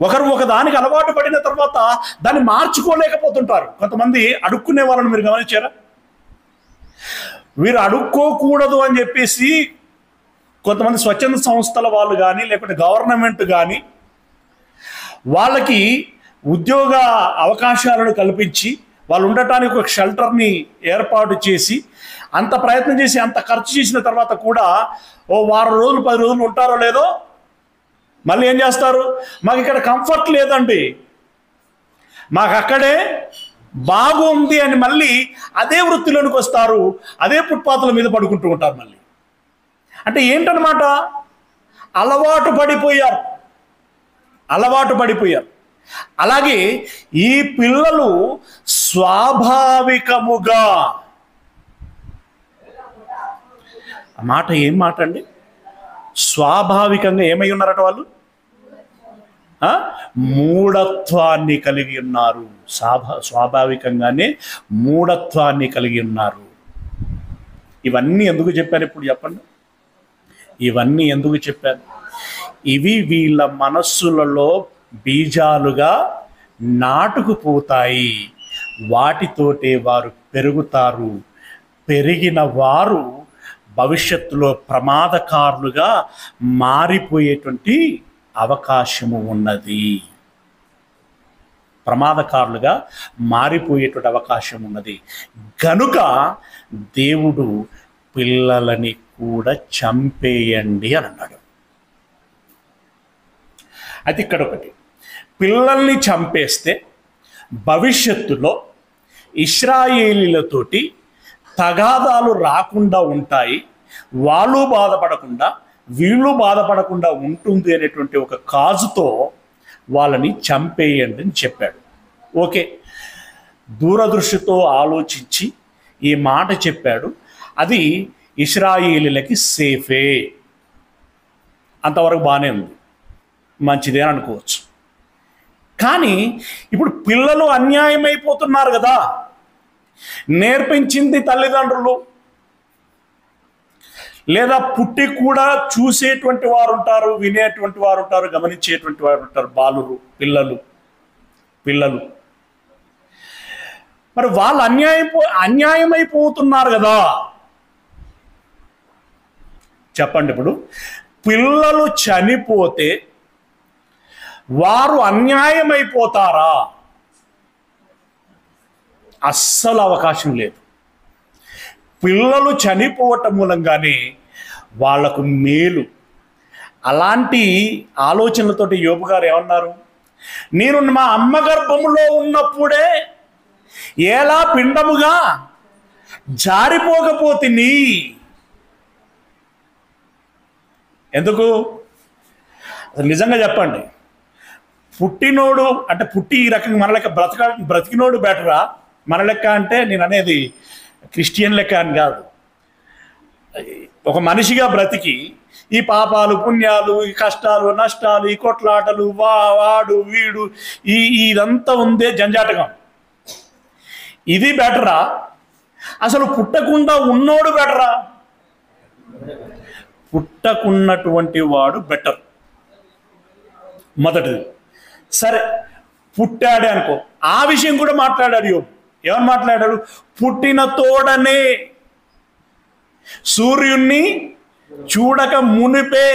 ఒకరు ఒకదానికి అలవాటు పడిన తర్వాత దాన్ని మార్చుకోలేకపోతుంటారు. కొంతమంది అడుక్కునే వాళ్ళని మీరు గమనించారా? వీరు అడుక్కోకూడదు అని చెప్పేసి కొంతమంది స్వచ్ఛంద సంస్థల వాళ్ళు కానీ లేకపోతే గవర్నమెంట్ కానీ వాళ్ళకి ఉద్యోగ అవకాశాలను కల్పించి వాళ్ళు ఉండటానికి ఒక షెల్టర్ని ఏర్పాటు చేసి అంత ప్రయత్నం చేసి అంత ఖర్చు చేసిన తర్వాత కూడా ఓ వారం రోజులు 10 రోజులు ఉంటారో లేదో మళ్ళీ ఏం చేస్తారు, మాకు ఇక్కడ కంఫర్ట్ లేదండి, మాకు అక్కడే బాగుంది అని మళ్ళీ అదే వృత్తిలోనికి వస్తారు. అదే ఫుట్పాత్ల మీద పడుకుంటూ ఉంటారు మళ్ళీ. అంటే ఏంటనమాట, అలవాటు పడిపోయారు. అలాగే ఈ పిల్లలు స్వాభావికముగా, ఆ మాట ఏం మాట అండి, స్వాభావికంగా ఏమై ఉన్నారట వాళ్ళు? మూఢత్వాన్ని కలిగి ఉన్నారు. స్వాభావికంగానే మూఢత్వాన్ని కలిగి ఉన్నారు. ఇవన్నీ ఎందుకు చెప్పాను ఇప్పుడు చెప్పండి? ఇవన్నీ ఎందుకు చెప్పాను? ఇవి వీళ్ళ మనస్సులలో బీజాలుగా నాటుకుపోతాయి. వాటితోటే వారు పెరుగుతారు. పెరిగిన వారు భవిష్యత్తులో ప్రమాదకారులుగా మారిపోయేటువంటి అవకాశము ఉన్నది. గనుక దేవుడు పిల్లలని కూడా చంపేయండి అని అన్నాడు. అయితే ఇక్కడ ఒకటి, పిల్లల్ని చంపేస్తే భవిష్యత్తులో ఇశ్రాయేలీలతోటి తగాదాలు రాకుండా ఉంటాయి, వాళ్ళు బాధపడకుండా వీళ్ళు బాధపడకుండా ఉంటుంది అనేటువంటి ఒక కాజుతో వాళ్ళని చంపేయండి అని చెప్పాడు. ఓకే, దూరదృష్టితో ఆలోచించి ఈ మాట చెప్పాడు. అది ఇశ్రాయేలీలకి సేఫే, అంతవరకు బాగానే ఉంది, మంచిదే అని అనుకోవచ్చు. కానీ ఇప్పుడు పిల్లలు అన్యాయమైపోతున్నారు కదా. నేర్పించింది తల్లిదండ్రులు, లేదా పుట్టి కూడా చూసేటువంటి వారు ఉంటారు, వినేటువంటి వారు ఉంటారు, గమనించేటువంటి వారు ఉంటారు, బాలురు, పిల్లలు. మరి వాళ్ళు అన్యాయమైపోతున్నారు కదా. చెప్పండి, ఇప్పుడు పిల్లలు చనిపోతే వారు అన్యాయమైపోతారా? అస్సలు అవకాశం లేదు. పిల్లలు చనిపోవటం మూలంగానే వాళ్లకు మేలు. అలాంటి ఆలోచనలతోటి యోబు గారు ఏమన్నారు, నేను మా అమ్మ గర్భములో ఉన్నప్పుడే ఎలా పిండముగా జారిపోకపోతిని. ఎందుకు? నిజంగా చెప్పండి, పుట్టినోడు అంటే పుట్టి ఈ రకంగా మన లెక్క బ్రతికినోడు బెటరా? మన లెక్క అంటే నేను అనేది క్రిస్టియన్ లెక్క అని కాదు. ఒక మనిషిగా బ్రతికి ఈ పాపాలు పుణ్యాలు, ఈ కష్టాలు నష్టాలు, ఈ కొట్లాటలు, వాడు వీడు, ఇదంతా ఉందే జంజాటకం. ఇది బెటరా? అసలు పుట్టకుండా ఉన్నోడు బెటరా? పుట్టకున్నటువంటి వాడు బెటర్. మొదటిది. సరే, పుట్టాడే అనుకో, ఆ విషయం కూడా మాట్లాడాడు యోబు. ఏమని మాట్లాడాడు? పుట్టిన తోడనే సూర్యుణ్ణి చూడక మునిపే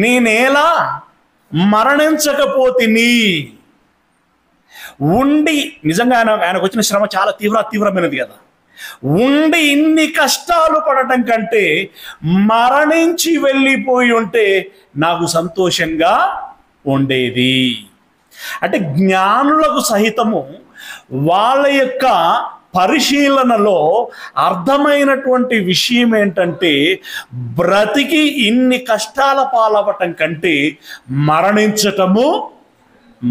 నేనేలా మరణించకపోతిని. ఉండి నిజంగా ఆయనకు వచ్చిన శ్రమ చాలా తీవ్రమైనది కదా. ఉండి ఇన్ని కష్టాలు పడటం కంటే మరణించి వెళ్ళిపోయి ఉంటే నాకు సంతోషంగా ఉండేది. అంటే జ్ఞానులకు సహితము వాళ్ళ యొక్క పరిశీలనలో అర్థమైనటువంటి విషయం ఏంటంటే, బ్రతికి ఇన్ని కష్టాల పాలవటం కంటే మరణించటము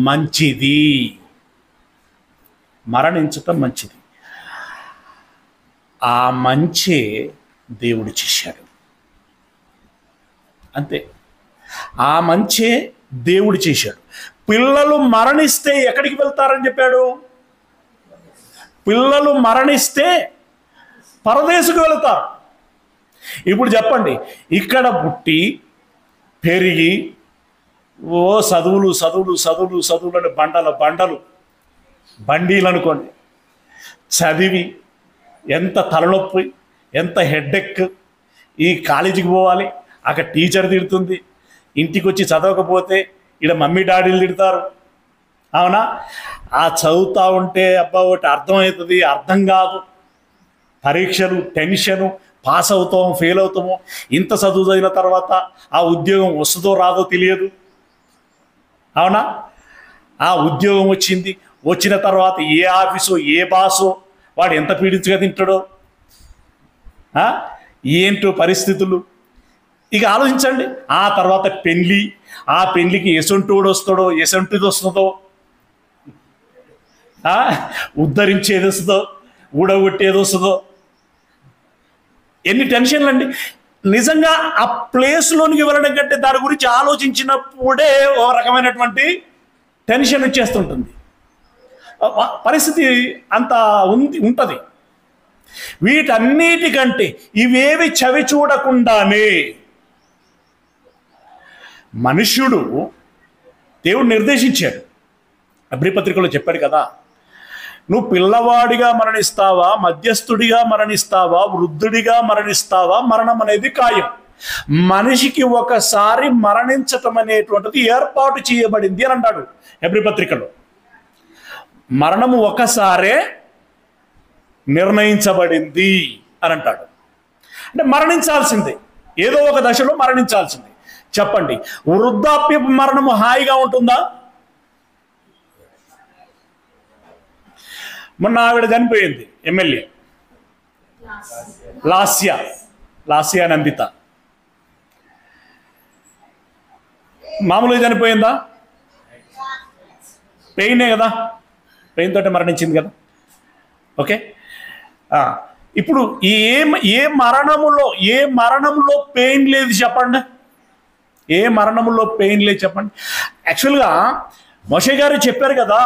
మంచిది. మరణించటం మంచిది. ఆ మంచే దేవుడు చేశాడు. అంతే, ఆ మంచే దేవుడు చేశాడు. పిల్లలు మరణిస్తే ఎక్కడికి వెళ్తారని చెప్పాడు? పిల్లలు మరణిస్తే పరదేశకు వెళతారు. ఇప్పుడు చెప్పండి, ఇక్కడ పుట్టి పెరిగి ఓ చదువులు చదువులు చదువులు చదువులని బండలు బండీలు అనుకోండి, చదివి ఎంత తలనొప్పి, ఎంత హెడ్ఎక్, ఈ కాలేజీకి పోవాలి, అక్కడ టీచర్ తిడుతుంది, ఇంటికి వచ్చి చదవకపోతే ఇక్కడ మమ్మీ డాడీలు తిడతారు. అవునా? ఆ చదువుతూ ఉంటే అబ్బా ఒకటి అర్థమవుతుంది, అర్థం కాదు, పరీక్షలు, టెన్షను, పాస్ అవుతాము ఫెయిల్ అవుతాము. ఇంత చదువు చదివిన తర్వాత ఆ ఉద్యోగం వస్తుందో రాదో తెలియదు. అవునా? ఆ ఉద్యోగం వచ్చింది, వచ్చిన తర్వాత ఏ ఆఫీసో ఏ బాసో వాడు ఎంత పీడించగా తింటాడో, ఏంటో పరిస్థితులు. ఇక ఆలోచించండి. ఆ తర్వాత పెళ్ళి, ఆ పెళ్ళికి ఎసొంటోడు వస్తాడో ఎసొంటిది వస్తుందో, ఉద్ధరించేది వస్తుందో ఊడగొట్టేది వస్తుందో, ఎన్ని టెన్షన్లు అండి. నిజంగా ఆ ప్లేస్లోనికి వెళ్ళడం కంటే దాని గురించి ఆలోచించినప్పుడే ఒక రకమైనటువంటి టెన్షన్ వచ్చేస్తుంటుంది. పరిస్థితి అంత ఉంటుంది. వీటన్నిటికంటే ఇవేవి చవి చూడకుండానే మనుష్యుడు దేవుడు నిర్దేశించాడు. అబ్రిపత్రికలో చెప్పాడు కదా, నువ్వు పిల్లవాడిగా మరణిస్తావా, మధ్యస్థుడిగా మరణిస్తావా, వృద్ధుడిగా మరణిస్తావా, మరణం అనేది ఖాయం. మనిషికి ఒకసారి మరణించటం అనేటువంటిది ఏర్పాటు చేయబడింది అని అంటాడు అబ్రిపత్రికలో. మరణము ఒకసారే నిర్ణయించబడింది అని అంటాడు. అంటే మరణించాల్సిందే, ఏదో ఒక దశలో మరణించాల్సిందే. చెప్పండి, వృద్ధాప్య మరణము హాయిగా ఉంటుందా? మొన్న ఆవిడ చనిపోయింది, ఎమ్మెల్యే లాస్య నందిత. మామూలుగా చనిపోయిందా? పెయినే కదా, పెయిన్ తోటే మరణించింది కదా. ఓకే, ఇప్పుడు ఏ మరణములో పెయిన్ లేదు చెప్పండి? ఏ మరణములో పెయిన్ లేదు చెప్పండి? యాక్చువల్గా మోషే గారు చెప్పారు కదా,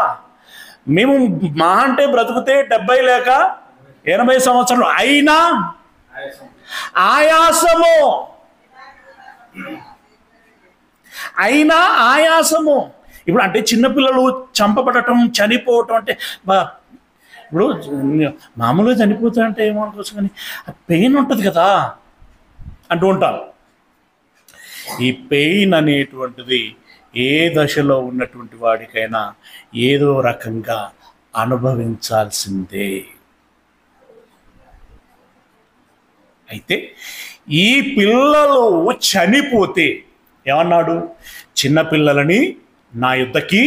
మేము మా అంటే బ్రతుకుతే 70 లేక 80 సంవత్సరాలు అయినా ఆయాసము. ఇప్పుడు అంటే చిన్నపిల్లలు చంపబడటం, చనిపోవటం అంటే ఇప్పుడు మామూలుగా చనిపోతా అంటే ఏమనుకోవచ్చు, కానీ ఆ పెయిన్ ఉంటుంది కదా అంటూ ఉంటారు. ఈ పెయిన్ అనేటువంటిది ఏ దశలో ఉన్నటువంటి వాడికైనా ఏదో రకంగా అనుభవించాల్సిందే. అయితే ఈ పిల్లలు చనిపోతే ఏమన్నాడు? చిన్నపిల్లలని నా యుద్ధకి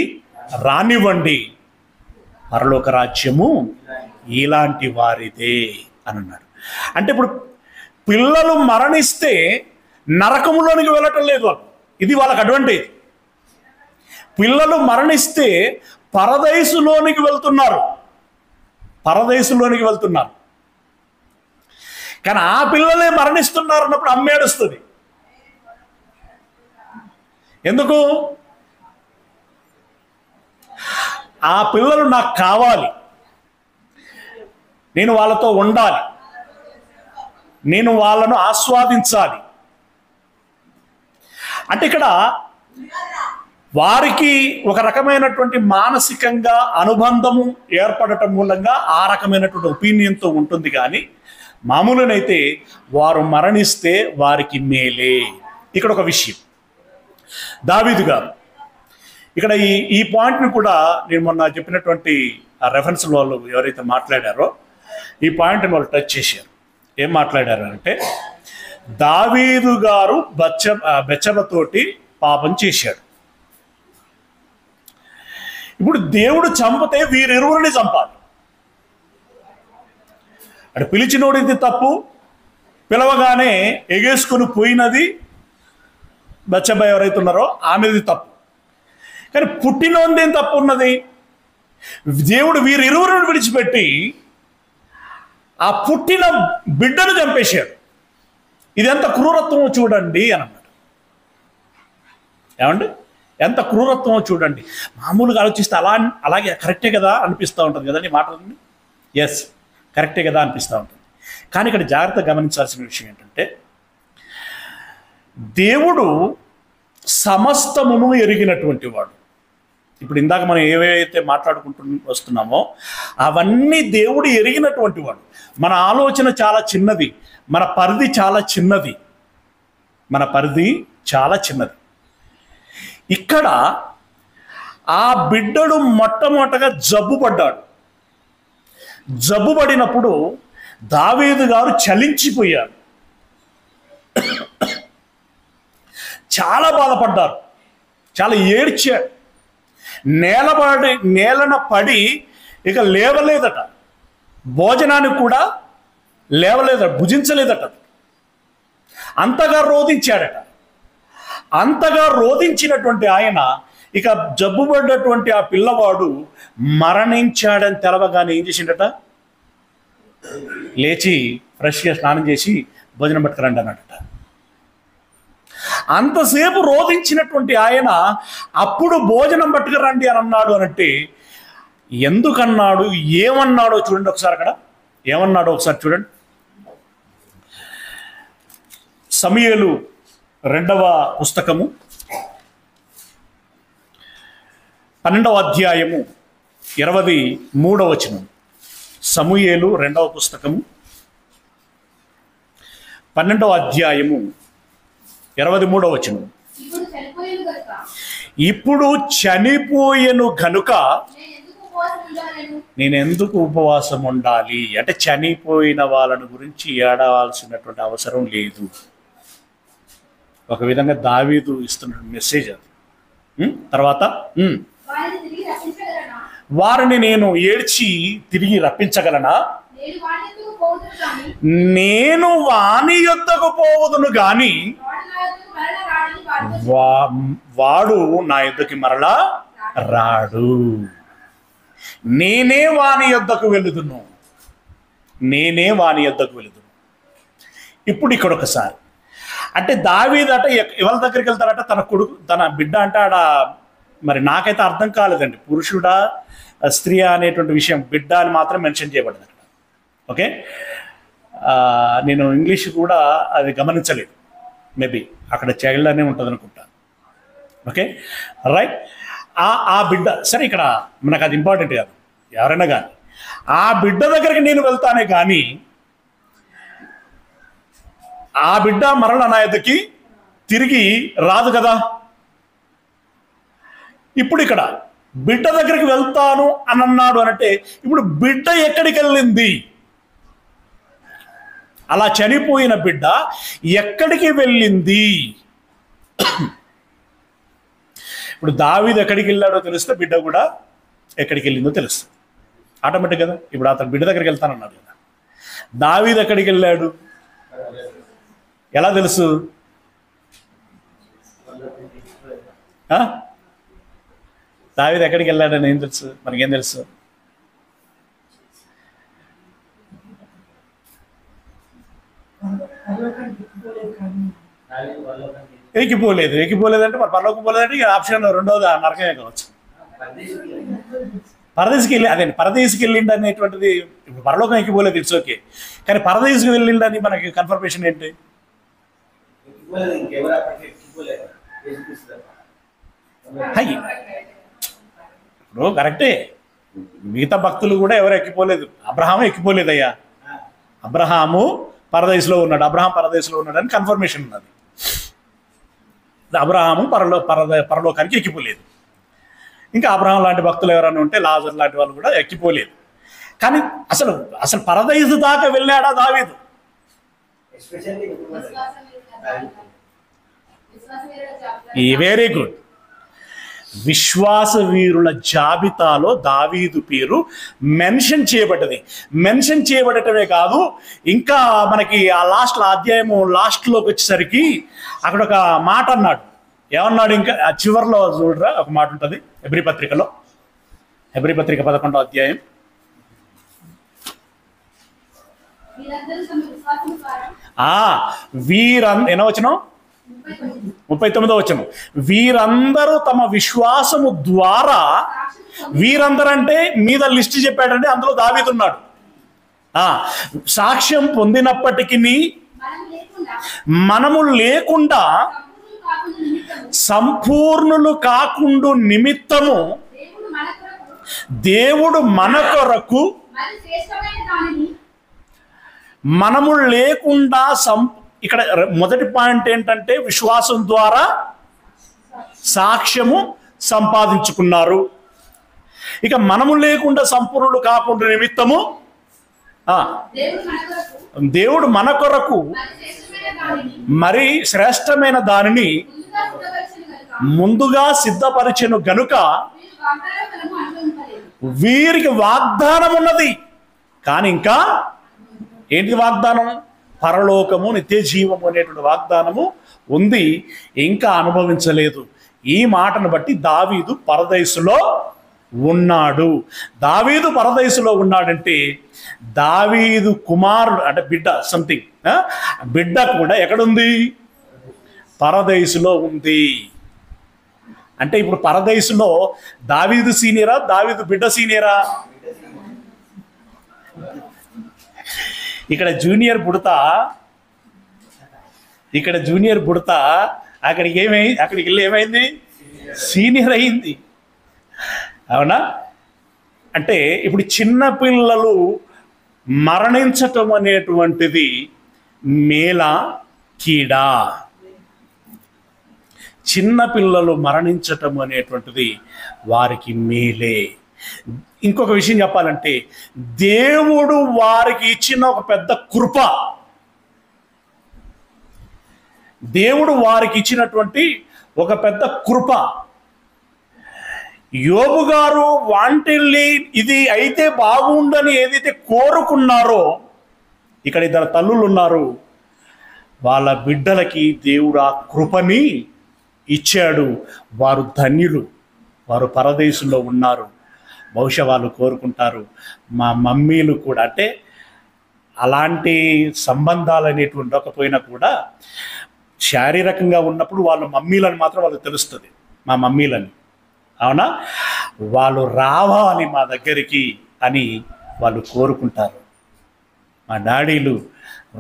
రానివ్వండి, పరలోక రాజ్యము ఇలాంటి వారిదే అని అన్నాడు. అంటే ఇప్పుడు పిల్లలు మరణిస్తే నరకములోనికి వెళ్ళటం లేదు వాళ్ళు, ఇది వాళ్ళకి అడ్వాంటేజ్. పిల్లలు మరణిస్తే పరదైసులోనికి వెళ్తున్నారు. కానీ ఆ పిల్లలే మరణిస్తున్నారు అన్నప్పుడు అమ్మేడుస్తుంది. ఎందుకు? ఆ పిల్లలు నాకు కావాలి, నేను వాళ్ళతో ఉండాలి, నేను వాళ్ళను ఆస్వాదించాలి. అంటే ఇక్కడ వారికి ఒక రకమైనటువంటి మానసికంగా అనుబంధము ఏర్పడటం మూలంగా ఆ రకమైనటువంటి ఒపీనియన్తో ఉంటుంది. కానీ మామూలునైతే వారు మరణిస్తే వారికి మేలే. ఇక్కడ ఒక విషయం, దావీదు గారు ఇక్కడ ఈ పాయింట్ని కూడా నేను మొన్న చెప్పినటువంటి ఆ రెఫరెన్స్ వాళ్ళు ఎవరైతే మాట్లాడారో ఈ పాయింట్ని వాళ్ళు టచ్ చేశారు. ఏం మాట్లాడారు అంటే, దావీదు గారు బెత్షెబతోటి పాపం చేశాడు. ఇప్పుడు దేవుడు చంపితే వీరిరువురిని చంపాలి. అంటే పిలిచినోడిది తప్పు, పిలవగానే ఎగేసుకొని పోయినది బెత్షెబ ఎవరైతే ఉన్నారో ఆమెది తప్పు. కానీ పుట్టినోంది ఏం తప్పు ఉన్నది? దేవుడు వీరిరువురిని విడిచిపెట్టి ఆ పుట్టిన బిడ్డను చంపేశాడు. ఇది ఎంత క్రూరత్వమో చూడండి అని అన్నాడు. ఏమండి, ఎంత క్రూరత్వమో చూడండి. మామూలుగా ఆలోచిస్తే అలాగే కరెక్టే కదా అనిపిస్తూ ఉంటుంది కదండి మాటలన్నీ. ఎస్, కరెక్టే కదా అనిపిస్తూ ఉంటుంది. కానీ ఇక్కడ జాగ్రత్తగా గమనించాల్సిన విషయం ఏంటంటే, దేవుడు సమస్తమును ఎరిగినటువంటి వాడు. ఇప్పుడు ఇందాక మనం ఏవైతే మాట్లాడుకుంటూ వస్తున్నామో అవన్నీ దేవుడు ఎరిగినటువంటి వాడు. మన ఆలోచన చాలా చిన్నది, మన పరిధి చాలా చిన్నది, మన పరిధి చాలా చిన్నది. ఇక్కడ ఆ బిడ్డడు మొట్టమొదటగా జబ్బుపడ్డాడు. జబ్బుపడినప్పుడు దావీదు గారు చలించిపోయారు, చాలా బాధపడ్డారు, చాలా ఏడ్చాడు. నేలన పడి ఇక లేవలేదట, భోజనానికి కూడా లేవలేదట, భుజించలేదట. అంతగా రోధించాడట. అంతగా రోధించినటువంటి ఆయన ఇక జబ్బుపడ్డటువంటి ఆ పిల్లవాడు మరణించాడని తెలవగానే ఏం చేసిండట, లేచి ఫ్రెష్గా స్నానం చేసి భోజనం పట్టుకురండి అన్నాడట. అంతసేపు రోధించినటువంటి ఆయన అప్పుడు భోజనం పట్టుకురండి అని అన్నాడు అనంటే ఎందుకన్నాడు, ఏమన్నాడో చూడండి ఒకసారి. అక్కడ ఏమన్నాడో ఒకసారి చూడండి. సమూయేలు 2వ పుస్తకము 12వ అధ్యాయము 23వ వచనం. సమూయేలు 2వ పుస్తకము 12వ అధ్యాయము 23వ వచనం. ఇప్పుడు చనిపోయెను గనుక నేనెందుకు ఉపవాసం ఉండాలి? అంటే చనిపోయిన వాళ్ళని గురించి ఏడవాల్సినటువంటి అవసరం లేదు. ఒక విధంగా దావీదు ఇస్తున్న మెసేజ్ అది. తర్వాత వారిని నేను ఏడ్చి తిరిగి రప్పించగలనా? నేను వాని యొద్దకు పోవదును గాని వాడు నా యొద్దకి మరలా రాడు. నేనే వాని యొద్దకు వెళుదును, నేనే వాని యొద్దకు వెళుదును. ఇప్పుడు ఇక్కడ ఒకసారి అంటే దావీదట ఎవరి దగ్గరికి వెళ్తారట? తన కొడుకు, తన బిడ్డ అంటే ఆడ మరి నాకైతే అర్థం కాలేదండి, పురుషుడా స్త్రీ అనేటువంటి విషయం, బిడ్డ అని మాత్రం మెన్షన్ చేయబడింది అక్కడ. ఓకే, నేను ఇంగ్లీష్ కూడా అది గమనించలేదు, మేబీ అక్కడ చైల్డ్ అనే ఉంటుంది అనుకుంటా. Okay right. ఆ బిడ్డ సరే, ఇక్కడ మనకు అది ఇంపార్టెంట్ కాదు, ఎవరైనా కానీ ఆ బిడ్డ దగ్గరికి నేను వెళ్తానే కానీ ఆ బిడ్డ మరల నా యొద్దకి తిరిగి రాదు కదా. ఇప్పుడు ఇక్కడ బిడ్డ దగ్గరికి వెళ్తాను అని అన్నాడు అనంటే ఇప్పుడు బిడ్డ ఎక్కడికి వెళ్ళింది? అలా చనిపోయిన బిడ్డ ఎక్కడికి వెళ్ళింది? ఇప్పుడు దావీదు ఎక్కడికి వెళ్ళాడో తెలిస్తే బిడ్డ కూడా ఎక్కడికి వెళ్ళిందో తెలుస్తుంది ఆటోమేటిక్ కదా. ఇప్పుడు అతను బిడ్డ దగ్గరికి వెళ్తానన్నాడు కదా, దావీదు ఎక్కడికి వెళ్ళాడు ఎలా తెలుసు? దావీదు ఎక్కడికి వెళ్ళాడని ఏం తెలుసు? మనకేం తెలుసు? ఎక్కిపోలేదు. ఎక్కిపోలేదంటే మరి పరలోకం పోలేదంటే ఇక ఆప్షన్ రెండోది నరకమే కావచ్చు. పరదేశికి వెళ్ళి అదే పరదేశికి వెళ్ళిండు అనేటువంటిది. ఇప్పుడు పరలోకం ఎక్కిపోలేదు, ఇట్స్ ఓకే, కానీ పరదేశికి వెళ్ళిండని మనకి కన్ఫర్మేషన్ ఏంటి? ఇప్పుడు కరెక్టే, మిగతా భక్తులు కూడా ఎవరు ఎక్కిపోలేదు. అబ్రహాము ఎక్కిపోలేదయ్యా, అబ్రహాము పరదేశంలో ఉన్నాడు, అబ్రహాం పరదేశంలో ఉన్నాడు అని కన్ఫర్మేషన్ ఉన్నది. అబ్రహాము పరలోకానికి ఎక్కిపోలేదు. ఇంకా అబ్రహాం లాంటి భక్తులు ఎవరైనా ఉంటే లాజర్ లాంటి వాళ్ళు కూడా ఎక్కిపోలేదు. కానీ అసలు అసలు పరదైసు దాకా వెళ్ళాడా దావీదు? Very good. విశ్వాస వీరుల జాబితాలో దావీదు పేరు మెన్షన్ చేయబడ్డది. మెన్షన్ చేయబడటమే కాదు, ఇంకా మనకి ఆ అధ్యాయము లాస్ట్లోకి వచ్చేసరికి అక్కడ ఒక మాట అన్నాడు. ఏమన్నాడు? ఇంకా ఆ చివరిలో చూడరా ఒక మాట ఉంటుంది హెబ్రీ పత్రికలో, హెబ్రీ పత్రిక 11వ అధ్యాయం ఎన్నో వచనం? 39వ వచనం. వీరందరూ తమ విశ్వాసము ద్వారా, వీరందరూ అంటే మీద లిస్ట్ చెప్పాడంటే అందులో దావీదు ఉన్నాడు. సాక్ష్యం పొందినప్పటికీ మనము లేకుండా సంపూర్ణులు కాకుండా నిమిత్తము దేవుడు మన కొరకు, మనము లేకుండా ఇక్కడ మొదటి పాయింట్ ఏంటంటే విశ్వాసం ద్వారా సాక్ష్యము సంపాదించుకున్నారు. ఇక మనము లేకుండా సంపూర్ణుడు కాకుండా నిమిత్తము దేవుడు మన కొరకు మరి శ్రేష్టమైన దానిని ముందుగా సిద్ధపరిచెను గనుక వీరికి వాగ్దానం ఉన్నది. కానీ ఇంకా ఏంటి వాగ్దానం? పరలోకము, నిత్య జీవము అనేటువంటి వాగ్దానము ఉంది, ఇంకా అనుభవించలేదు. ఈ మాటను బట్టి దావీదు పరదైసులో ఉన్నాడు. దావీదు పరదైసులో ఉన్నాడంటే దావీదు కుమారుడు అంటే బిడ్డ సంథింగ్, బిడ్డ కూడా ఎక్కడుంది? పరదైసులో ఉంది. అంటే ఇప్పుడు పరదైసులో దావీదు సీనియరా, దావీదు బిడ్డ సీనియరా? ఇక్కడ జూనియర్ పుడతా అక్కడికి వెళ్ళి ఏమైంది? సీనియర్ అయింది. అవునా? అంటే ఇప్పుడు చిన్నపిల్లలు మరణించటం అనేటువంటిది మేలా కీడా? చిన్నపిల్లలు మరణించటం అనేటువంటిది వారికి మేలే. ఇంకొక విషయం చెప్పాలంటే దేవుడు వారికి ఇచ్చిన ఒక పెద్ద కృప, దేవుడు వారికి ఇచ్చినటువంటి ఒక పెద్ద కృప. యోబు గారు వాంటిల్లి ఇది అయితే బాగుండని ఏదైతే కోరుకున్నారో, ఇక్కడ ఇద్దరు తల్లులు ఉన్నారు, వాళ్ళ బిడ్డలకి దేవుడు ఆ కృపని ఇచ్చాడు. వారు ధన్యులు, వారు పరదేశంలో ఉన్నారు. బహుశా వాళ్ళు కోరుకుంటారు మా మమ్మీలు కూడా, అంటే అలాంటి సంబంధాలు అనేటువంటి ఉండకపోయినా కూడా శారీరకంగా ఉన్నప్పుడు వాళ్ళ మమ్మీలని మాత్రం వాళ్ళకి తెలుస్తుంది, మా మమ్మీలని. అవునా? వాళ్ళు రావాలి మా దగ్గరికి అని వాళ్ళు కోరుకుంటారు. మా డాడీలు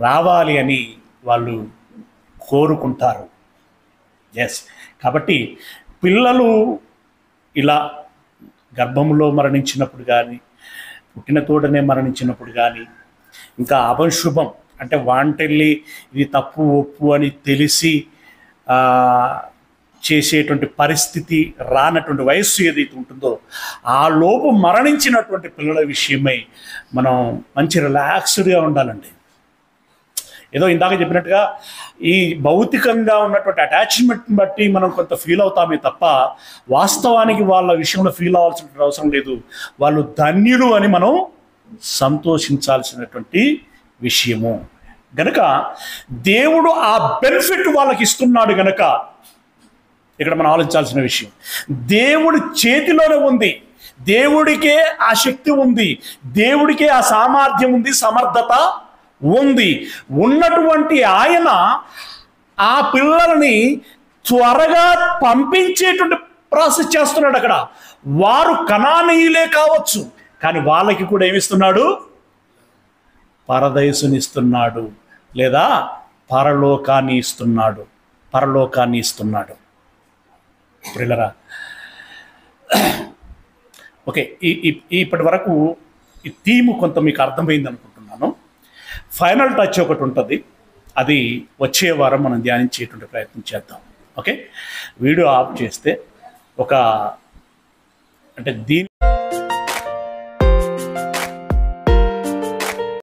రావాలి అని వాళ్ళు కోరుకుంటారు. ఎస్. కాబట్టి పిల్లలు ఇలా గర్భంలో మరణించినప్పుడు కానీ, పుట్టిన తోడనే మరణించినప్పుడు కానీ, ఇంకా అపశుభం అంటే వాంటెళ్ళి ఇది తప్పు ఒప్పు అని తెలిసి చేసేటువంటి పరిస్థితి రానటువంటి వయస్సు ఏదైతే ఉంటుందో ఆ లోపు మరణించినటువంటి పిల్లల విషయమై మనం మంచి రిలాక్స్డ్గా ఉండాలండి. ఏదో ఇందాక చెప్పినట్టుగా ఈ భౌతికంగా ఉన్నటువంటి అటాచ్మెంట్ని బట్టి మనం కొంత ఫీల్ అవుతామే తప్ప వాస్తవానికి వాళ్ళ విషయంలో ఫీల్ అవ్వాల్సిన అవసరం లేదు. వాళ్ళు ధన్యులు అని మనం సంతోషించాల్సినటువంటి విషయము. గనక దేవుడు ఆ బెనిఫిట్ వాళ్ళకి ఇస్తున్నాడు. గనక ఇక్కడ మనం ఆలోచించాల్సిన విషయం దేవుడి చేతిలోనే ఉంది. దేవుడికే ఆ శక్తి ఉంది, దేవుడికే ఆ సామర్థ్యం ఉంది, సమర్థత ఉంది. ఉన్నటువంటి ఆయన ఆ పిల్లల్ని త్వరగా పంపించేటువంటి ప్రాసెస్ చేస్తున్నాడు. అక్కడ వారు కనానీయులే కావచ్చు, కానీ వాళ్ళకి కూడా ఏమిస్తున్నాడు? పరదైసునిస్తున్నాడు, లేదా పరలోకాన్ని ఇస్తున్నాడు. పరలోకాన్ని ఇస్తున్నాడు. ప్రియులరా, ఓకే, ఇప్పటి వరకు ఈ థీమ్ కొంత మీకు అర్థమైంది అనుకుంటున్నాను. ఫైనల్ టచ్ ఒకటి ఉంటుంది, అది వచ్చే వారం మనం ధ్యానించేటువంటి ప్రయత్నం చేద్దాం. ఓకే, వీడియో ఆఫ్ చేస్తే అంటే దీని